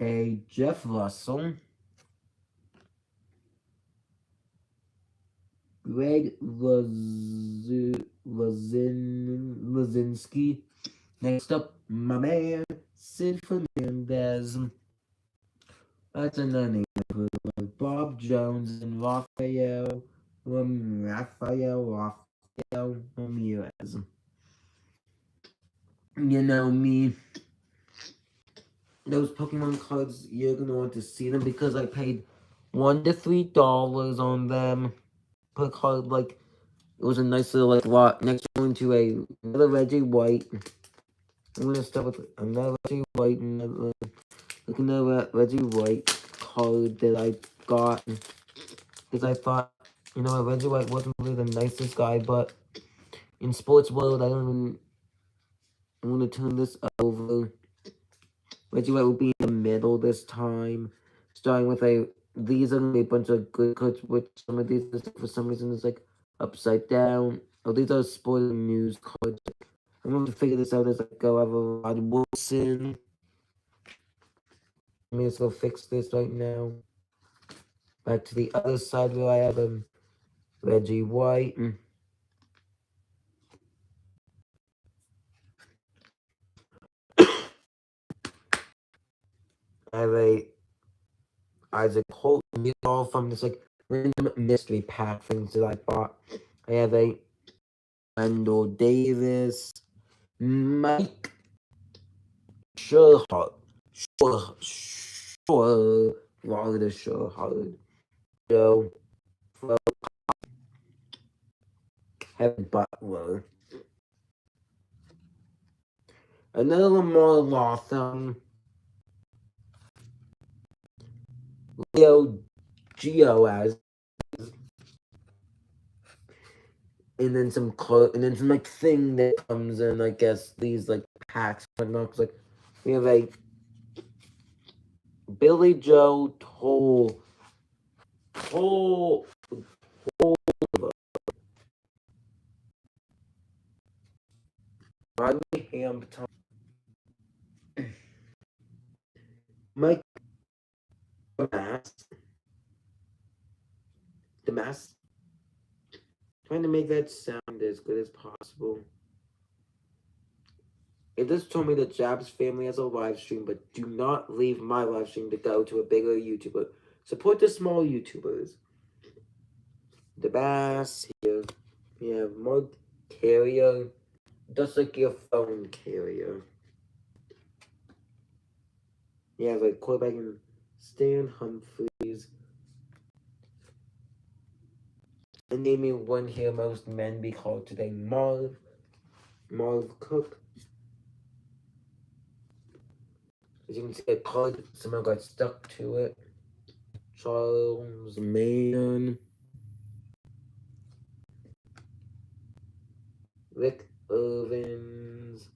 a Jeff Russell, Greg Lazinski. Next up, my man, Sid Fernandez. That's another name. Bob Jones and Rafael Ramirez. You know me. Those Pokemon cards, you're gonna want to see them because I paid $1 to $3 on them per card. Like, it was a nice little like lot. Next one to another Reggie White. I'm gonna start with another Reggie White, another Reggie White card that I got because I thought, Reggie White wasn't really the nicest guy, but in sports world, I want to turn this over. Reggie White will be in the middle this time, starting with these are gonna be a bunch of good cards, which some of these for some reason is like upside down. Oh, these are sporting news cards. I'm going to figure this out as I go. I have a Rod Wilson. Let me just go fix this right now. Back to the other side where I have Reggie White. I have a Isaac Holt. These are all from this like random mystery pack things that I bought. I have a Wendell Davis, Mike Sherhart, Florida Sherhart, Joe, Kevin Butler, another Lamar Lawson, Leo Gio and then some like thing that comes in, I guess, these like packs and whatnot. Like we have a Billy Joe Toll Rodney Hampton, Mike Damas, trying to make that sound as good as possible. It just told me that Jab's family has a live stream, but do not leave my live stream to go to a bigger YouTuber. Support the small YouTubers. The Bass here. We have Mark Carrier, just like your phone carrier. You have like quarterback and Stan Humphries. And name me one here most men be called today. Marv Cook. As you can see, a card somehow got stuck to it. Charles Mann. Rick Irvins.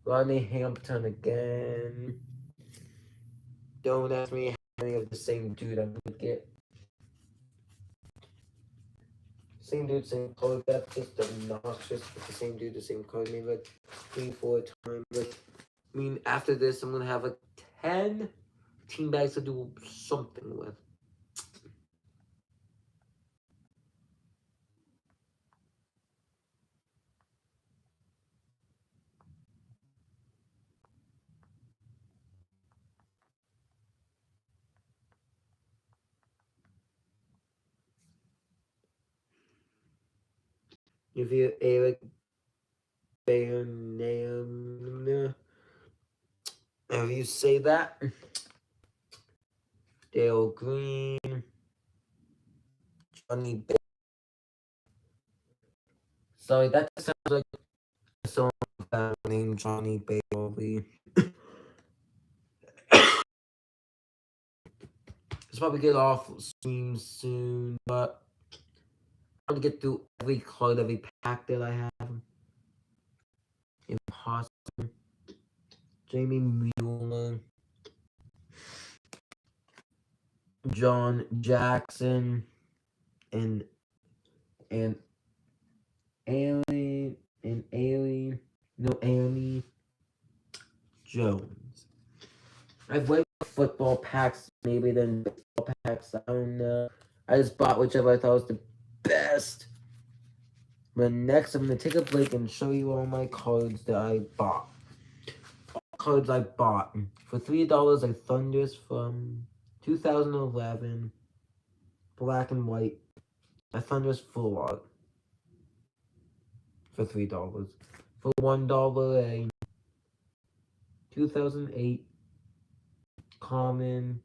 Rodney Hampton again. Don't ask me how many of the same dude I'm gonna get. Same dude, same card. That's just obnoxious. With the same dude, the same card. Maybe like 3-4 times. Like, I mean, after this, I'm gonna have like 10 team bags to do something with. If you Eric Bayon, if you say that, Dale Green, Johnny. Sorry, that sounds like a song that named Johnny Bailey. It's probably get off stream soon, but I want to get through every card, every pack that I have. Impossible. Jamie Mueller. John Jackson. And Alien. And Alien. No, Annie Jones. I've waited for football packs, maybe then baseball packs. I don't know. I just bought whichever I thought was the best. But next, I'm gonna take a break and show you all my cards that I bought. All cards I bought for $3. I Thunders from 2011, black and white. I Thunders full art for $3. For $1, a 2008 common,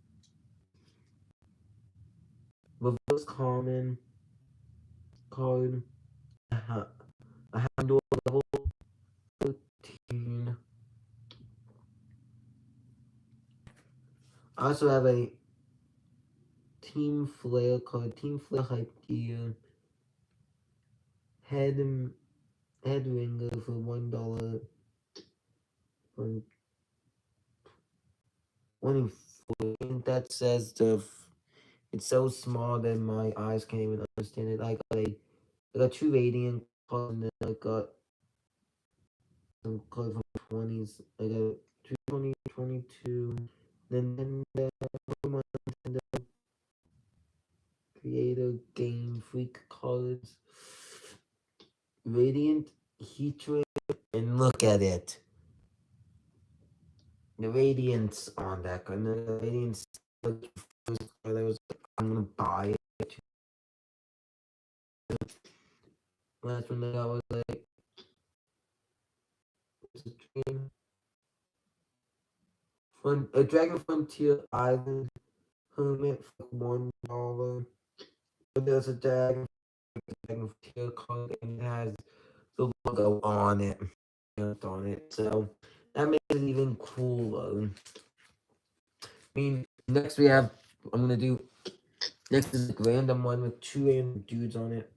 reverse common card. I handle level 13. I also have a Team Flare card, Team Flare Hype Gear, head ringer for $1 from 24. I think that says it's so small that my eyes can't even understand it. I got two radiant cards and then I got some cards from 20s. I got 220, 22, then the Nintendo Creator Game Freak cards. Radiant Heat Ray, and look at it. The Radiance on that card. The Radiance card, I was like, I'm gonna buy it. Last one that I was like, a Dragon Frontier Island Hermit for $1. But there's a Dragon Frontier card and it has the logo on it. So that makes it even cooler. I mean, next we have, I'm gonna do, next is a random one with two random dudes on it.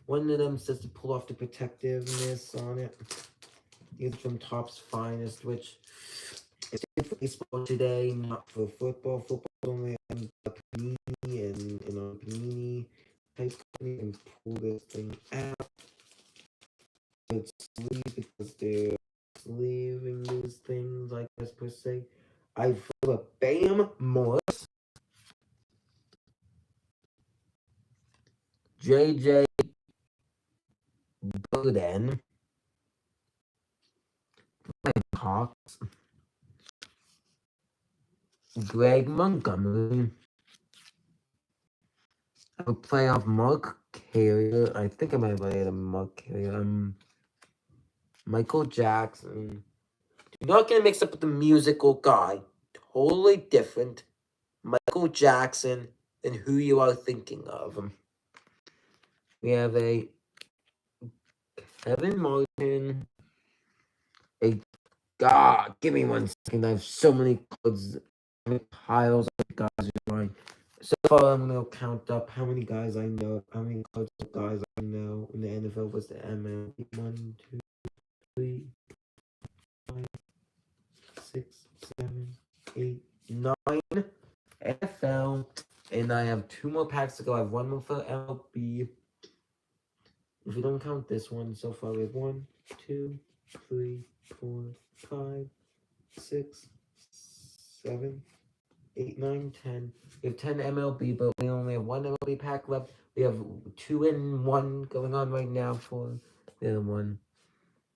One of them says to pull off the protectiveness on it. These are from Topps Finest, which is for baseball today, not for football. Football only on Panini and on Panini type company and pull this thing out. It's sleeve because they're sleeving these things, I guess per se. I feel a Bam Morris, JJ Burden, Hawks, Greg Montgomery, a playoff Mark Carrier. I think I might have had a Mark Carrier. Michael Jackson. You're not gonna mix up with the musical guy. Totally different. Michael Jackson than who you are thinking of. We have a Kevin Martin. God, give me 1 second. I have so many cards, piles of guys are mine. So far, I'm gonna count up how many guys I know, how many cards of guys I know in the NFL. What's the MLB? 1, 2, 3, 5, 6, 7, 8, 9 NFL, and I have 2 more packs to go. I have 1 more for MLB. If we don't count this one, so far we have 1, 2, 3, 4, 5, 6, 7, 8, 9, 10. We have 10 MLB, but we only have 1 MLB pack left. We have 2 and 1 going on right now for the other one.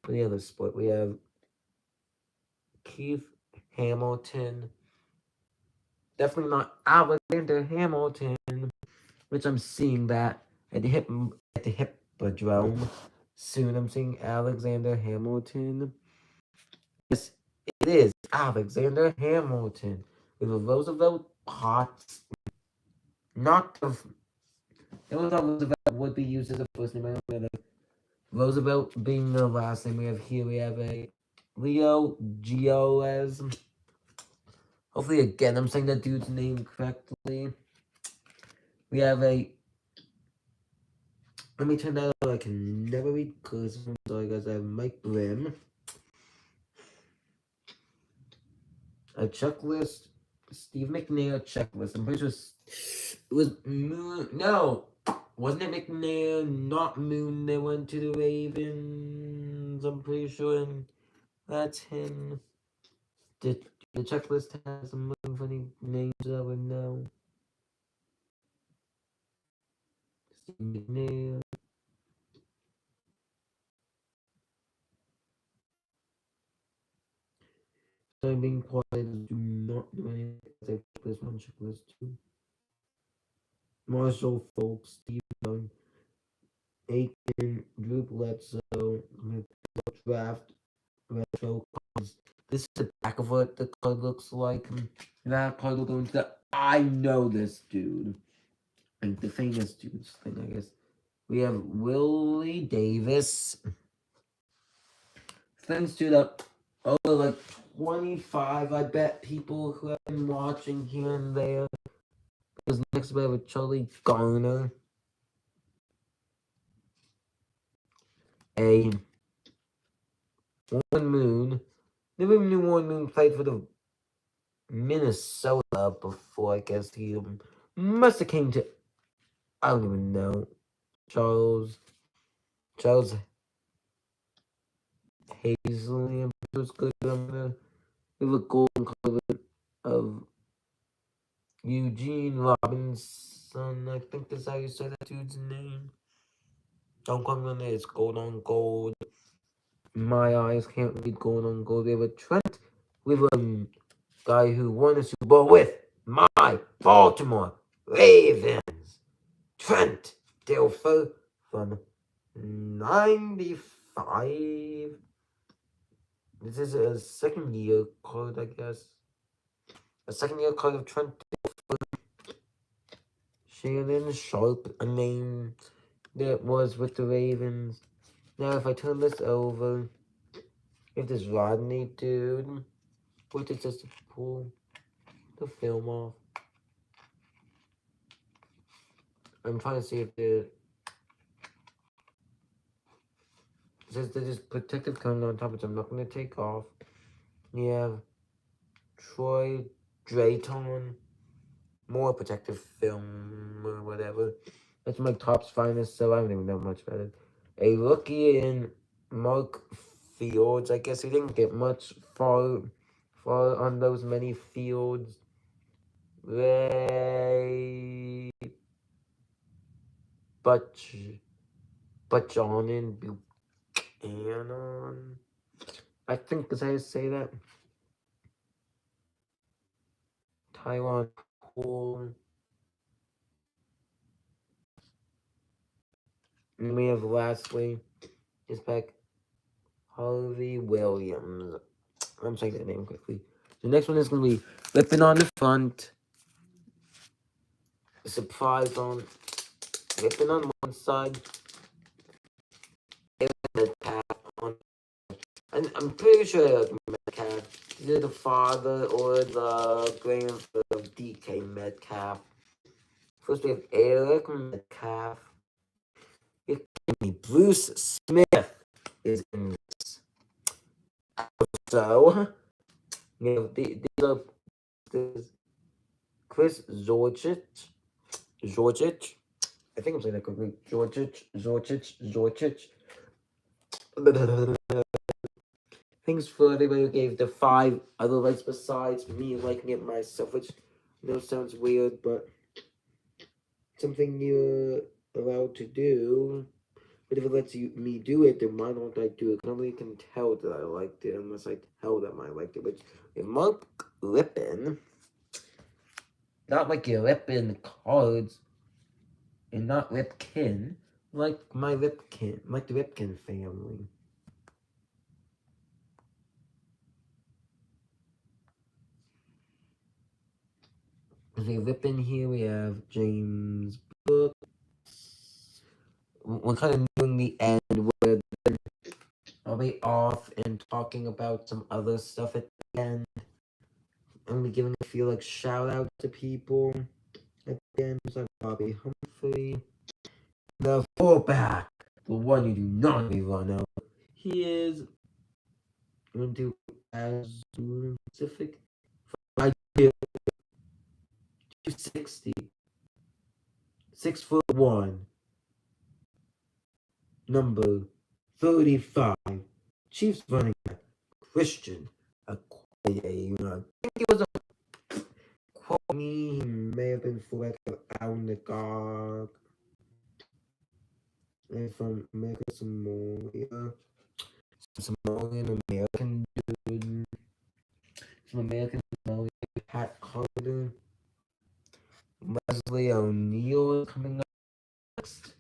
For the other sport, we have Keith Hamilton. Definitely not Alexander Hamilton, which I'm seeing that at the Hippodrome soon. I'm seeing Alexander Hamilton. Yes, it is Alexander Hamilton with a Roosevelt Potts. Not of. It was Roosevelt would be used as a first name. I don't know. Roosevelt being the last name we have here. We have a Leo Gioes. Hopefully, again, I'm saying that dude's name correctly. We have a. Let me turn that on. I can never read because I'm sorry, guys. I have Mike Brim. A checklist. Steve McNair checklist. I'm pretty sure it was Moon. No, wasn't it McNair? Not Moon. They went to the Ravens. I'm pretty sure, and that's him. The checklist has some really funny names I would know. Steve McNair. So I'm being quiet. Do not do anything. I checklist one, checklist two. Marshall Folk, Steve Young, Aiken, Drew Bledsoe, draft, retro cards. This is the back of what the card looks like. That card will go into that. I know this dude. Like the famous dudes thing, I guess. We have Willie Davis. Thanks to the over like 25, I bet, people who have been watching here and there. Because next we have a Charlie Garner. A Warren Moon. Never even knew Warren Moon played for the Minnesota before. I guess he must have came to. I don't even know. Charles Hazley. Was good. I'm gonna give a golden cover of Eugene Robinson. I think that's how you say that dude's name. Don't quote me on it. It's gold on gold. My eyes can't read gold on gold. We have a Trent with a guy who won a Super Bowl with my Baltimore Ravens. Trent Dilfer from 95. This is a second year card, I guess. A second year card of Trent Dilfer. Shannon Sharp, a name that was with the Ravens. Now, if I turn this over, if this Rodney dude, which is just to pull the film off. I'm trying to see if the it says there's this protective cone on top, which I'm not going to take off. You have Troy Drayton, more protective film or whatever. That's my top's finest, so I don't even know much about it. A rookie in Mark Fields. I guess he didn't get much far on those many fields. Ray John and Buchanan. I think that's how you say that. Taiwan Pool. And we have lastly is back Harvey Williams. I'm saying that name quickly. The next one is going to be Lippin on the front. Surprise on Lippin on one side. Metcalf on. And I'm pretty sure Metcalf. Either the father or the grandfather of DK Metcalf. First we have Eric Metcalf. Bruce Smith is in this. So, you know, these are Chris Zorchich. I think I'm saying that correctly. Zorchich. Thanks for everybody who gave the 5 other likes besides me liking it myself, which I know sounds weird, but something you're allowed to do. But if it lets me do it, then why don't I do it? Nobody can tell that I liked it unless I tell them I liked it. Which, if Mark Lippin, not like your Lippin cards, and not Ripkin, like my Ripkin, like the Ripkin family. Okay, Lippin here, we have James Brooks. We're kind of nearing the end where I'll be off and talking about some other stuff at the end. I'm gonna be giving a few like shout outs to people at the end, like Bobby Humphrey. The fullback, the one you do not need to know. He is going to as Pacific. I do 260, 6'1", number 35. Chiefs running back Christian Okoye. I think it was a quote me. He may have been for like an the guard. And from America Samoa. Somalian American dude. Some American Somalian Pat Carter. Leslie O'Neal is coming up next.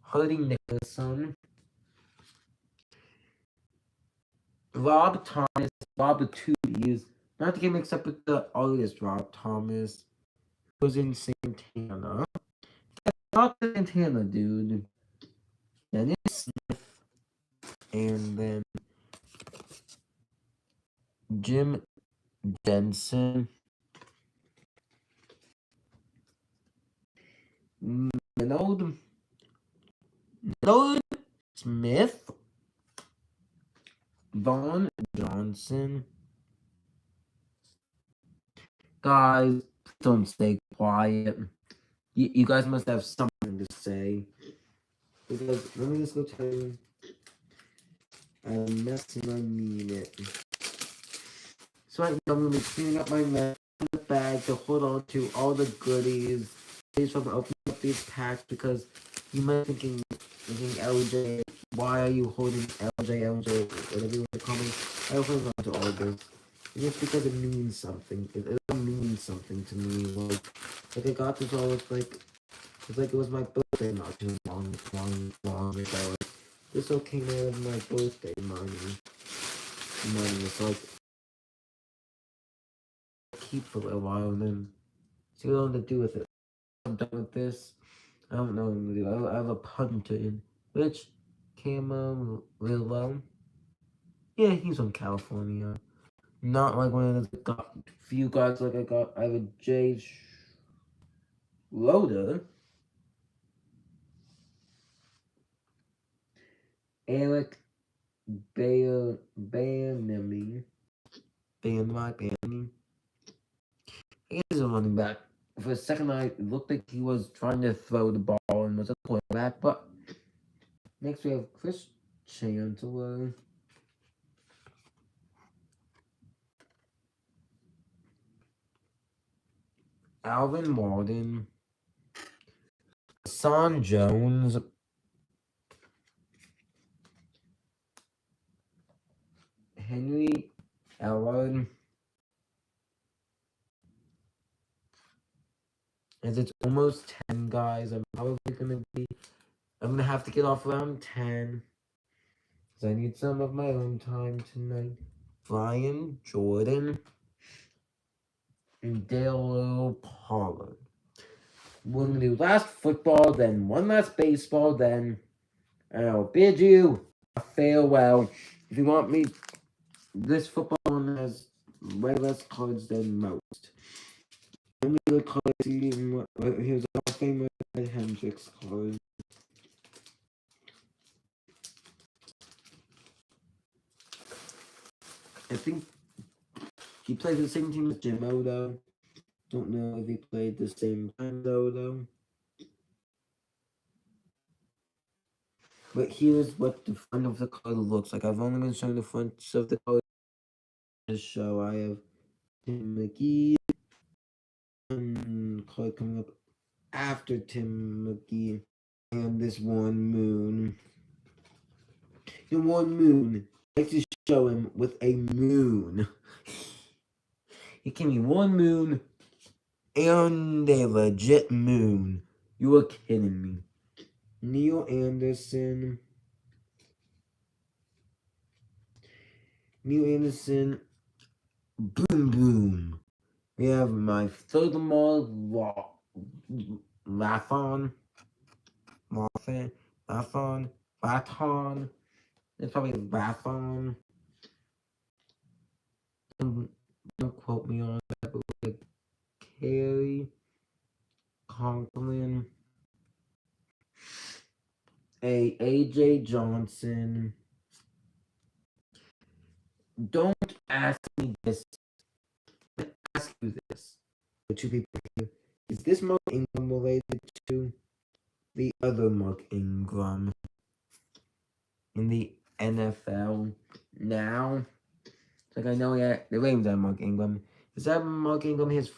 Hardy Nicholson. Rob Thomas. Rob the two E's. Not to get mixed up with the artist Rob Thomas. Who was in Santana. Not Santana, dude. Dennis Smith. And then Jim Jensen. Minode Smith. Vaughn Johnson. Guys, don't stay quiet. You guys must have something to say. Because let me just go tell you. I'm messing, I mean it. So right now I'm going to be cleaning up my mess in the bag to hold on to all the goodies. Please from opening up these packs because you might be thinking LJ, why are you holding LJ, whatever you want to call me. I hold on to all this. And it's because it means something. It means something to me. Like I got this all it's like it was my birthday not too long ago. This all came out of my birthday money. So like keep for a little while and then see what I want to do with it. I'm done with this. I don't know what I'm gonna do. I have a punter in which Camo Willow. Yeah, he's from California. Not like one of the few guys like I got. I have a Jay Schroeder. Eric Banami. He's a running back. For a second, I looked like he was trying to throw the ball and was a quarterback, but next we have Chris Chancellor. Alvin Walden. Son Jones. Henry Ellard. As it's almost 10, guys, I'm gonna have to get off around 10. Because I need some of my own time tonight. Brian Jordan and Dale Pollard. We're gonna do last football, then one last baseball, then I'll bid you a farewell. If you want me, this football one has way less cards than most. Only the cards here's our famous Hendrix card. I think he played the same team as Jim Odo. Don't know if he played the same time though. But here's what the front of the card looks like. I've only been showing the front of the card this show. I have Tim McGee. Card coming up after Tim McGee. And this one moon. The one moon. I like to show him with a moon. He gave me one moon and a legit moon. You are kidding me. Neil Anderson. Boom boom. We have my furthermore Lathon. Raton. It's probably Rathon. Don't quote me on that, but we have Carey, Conklin, AJ Johnson. Don't ask me this. Ask you this. The two people here. Is this Mark Ingram related to the other Mark Ingram in the NFL now? It's like I know the name's on Mark Ingram. Is that Mark Ingram his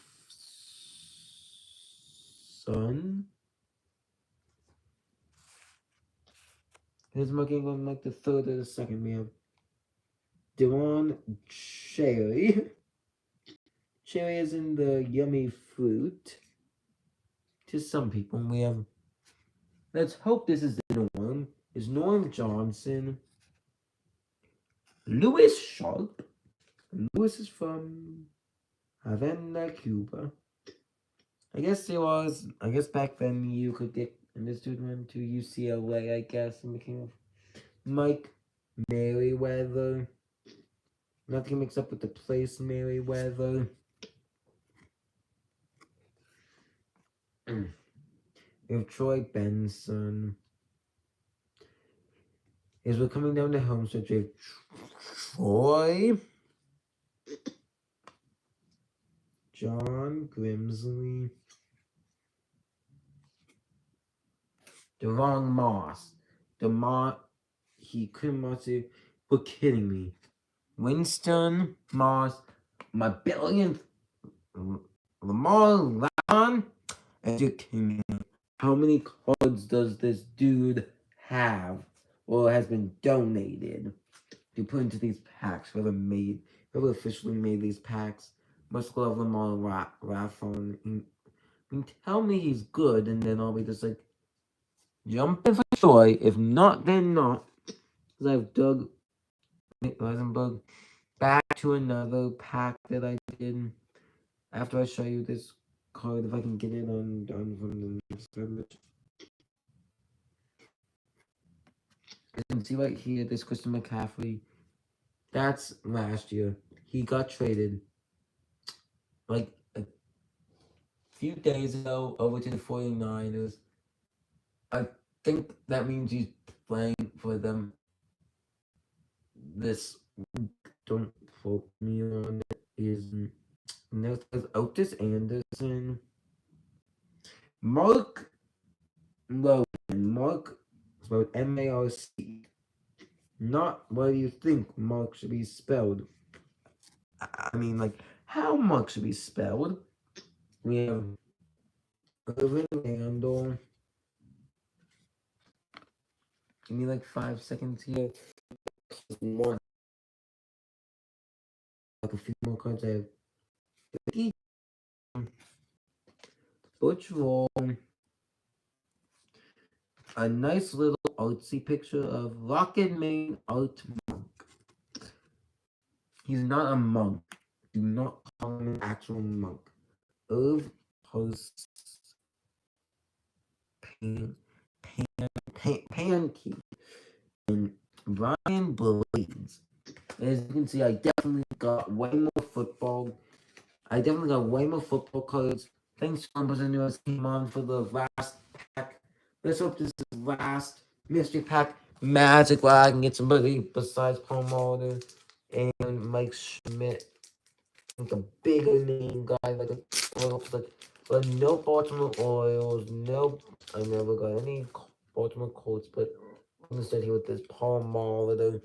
son? Is Mark Ingram like the third or the second? We have Devon Cherry. Cherry is in the yummy fruit. To some people, we have. Let's hope this is the Norm. Is Norm Johnson. Louis Sharp. Louis is from Havana, Cuba. I guess back then you could get in this dude went to UCLA, I guess, and became Mike Merriweather. Not to get mixed up with the place Merriweather. If Troy Benson. As we're coming down the home stretch, we have Troy. John Grimsley. Devon Moss. He couldn't watch it. We're kidding me. Winston Moss. My billionth. Lamar Lan. Education. How many cards does this dude have? Or has been donated to put into these packs? Whoever officially made these packs. Must love Lamar Rathon. Tell me he's good, and then I'll be just like, jump in for joy. If not, then not. Because I've dug Rosenberg back to another pack that I did. After I show you this card, if I can get it on from the next image. You can see right here, this Christian McCaffrey. That's last year. He got traded like a few days ago over to the 49ers. I think that means he's playing for them this week. Don't quote me on it. Next is Otis Anderson. Mark Logan. Mark spelled M-A-R-C. Not what do you think Mark should be spelled. I mean, like, how Mark should be spelled. We have Irvin Randall. Give me like 5 seconds here. More, like a few more cards. I have Butch Roll. A nice little artsy picture of Rocket Main Art Monk. He's not a monk. Do not call him an actual monk. Irv Post Pankey and Brian Blades. As you can see, I definitely got way more football. Cards. Thanks for listening to us. Came on for the last pack. Let's hope this is the last mystery pack magic where I can get somebody besides Paul Mulder and Mike Schmidt. Like a bigger name guy, but no Baltimore Orioles, no, I never got any Baltimore Colts, but I'm gonna start here with this Paul Molitor.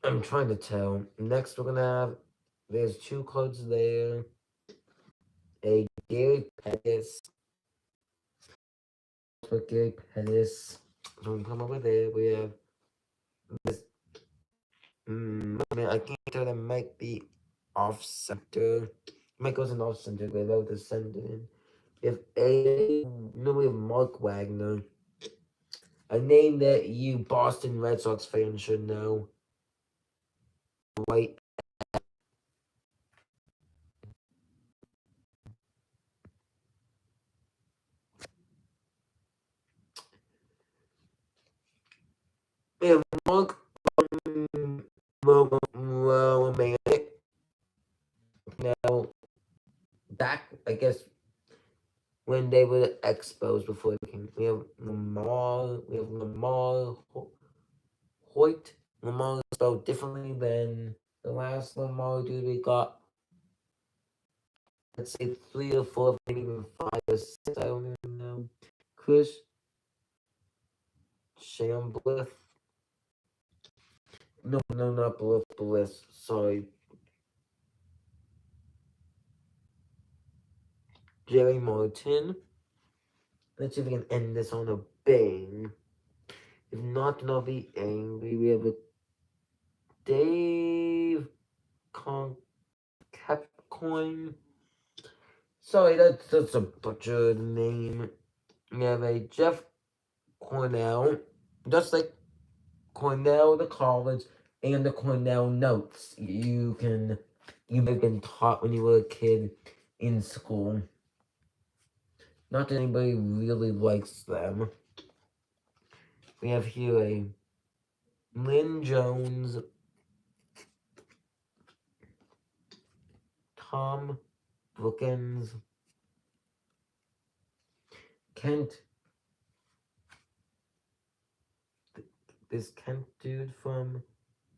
I'm trying to tell. Next, we're gonna have, there's 2 cards there. A Gary Pettis. For Gary Pettis. So we come over there, we have this. I mean, I can't tell that might be off center. Might goes in off center, but without the center in. If A, no, we have Mark Wagner. A name that you Boston Red Sox fans should know. Right. guess when they were the Expos before they became. We have Lamar Hoyt. Lamar is spelled differently than the last Lamar dude we got. Let's say 3 or 4, maybe even 5 or 6. I don't even know. Chris Chambliss. No, not Bliss. Sorry. Jerry Martin. Let's see if we can end this on a bang. If not, then I'll be angry. We have a Dave Capcoin. Sorry, that's a butchered name. We have a Jeff Cornell. Just like Cornell, the college, and the Cornell notes. You may have been taught when you were a kid in school. Not that anybody really likes them. We have here a Lynn Jones, Tom Brookins, Kent, this Kent dude from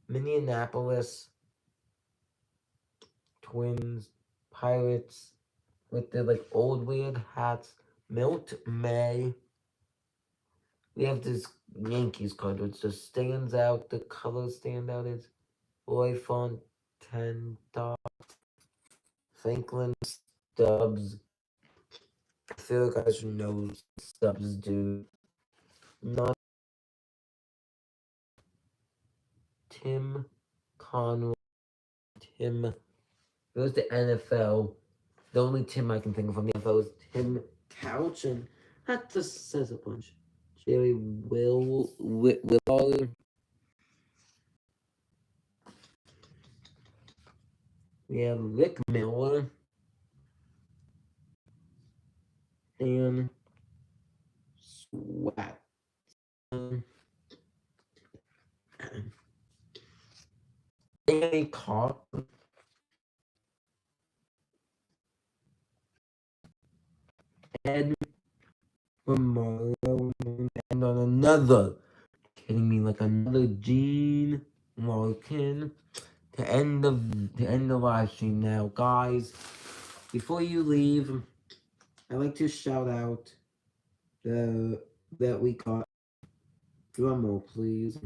Minneapolis, Twins, Pirates, with their like old weird hats, Milt May. We have this Yankees card which just stands out, the colors stand out. It's Roy Fontaine, Franklin Stubbs. I feel like I should know Stubbs, dude. Not Tim Conroy. Tim. It was the NFL. The only Tim I can think of from the NFL is Tim Couch, and that just says a bunch. Jerry Willard. We have Rick Miller. Dan Swat. Danny Cox. Ed Romario. And on another, kidding me, like another Gene Larkin. To end the live stream now, guys. Before you leave, I'd like to shout out that we got. Drumroll, please.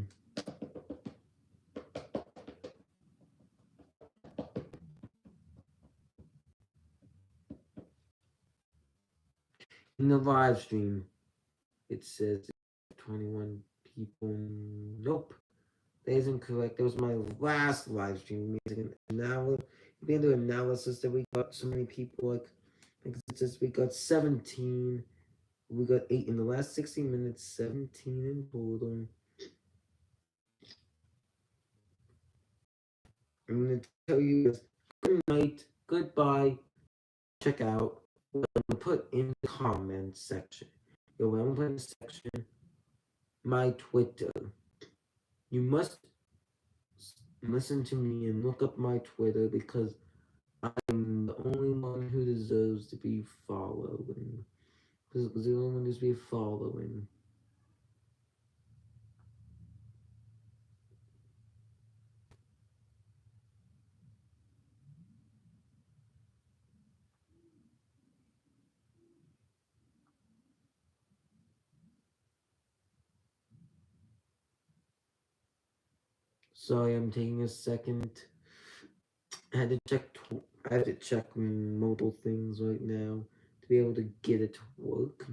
In the live stream, it says 21 people. Nope, that isn't correct. That was my last live stream. Now, we can do analysis that we got so many people. Like it says we got 17. We got 8 in the last 60 minutes. 17 in total. I'm gonna tell you guys good night, goodbye. Check out what I'm gonna put in the comments section. I'm gonna put in the section my Twitter. You must listen to me and look up my Twitter because I'm the only one who deserves to be following. Because the only one who deserves to be following. Sorry, I'm taking a second. I had to check mobile things right now to be able to get it to work.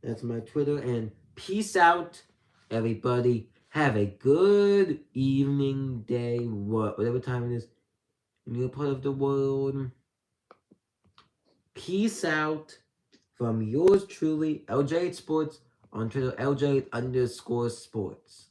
That's my Twitter, and peace out, everybody. Have a good evening, day, whatever time it is in your part of the world. Peace out from yours truly, LJ Sports, on Twitter, LJ_Sports.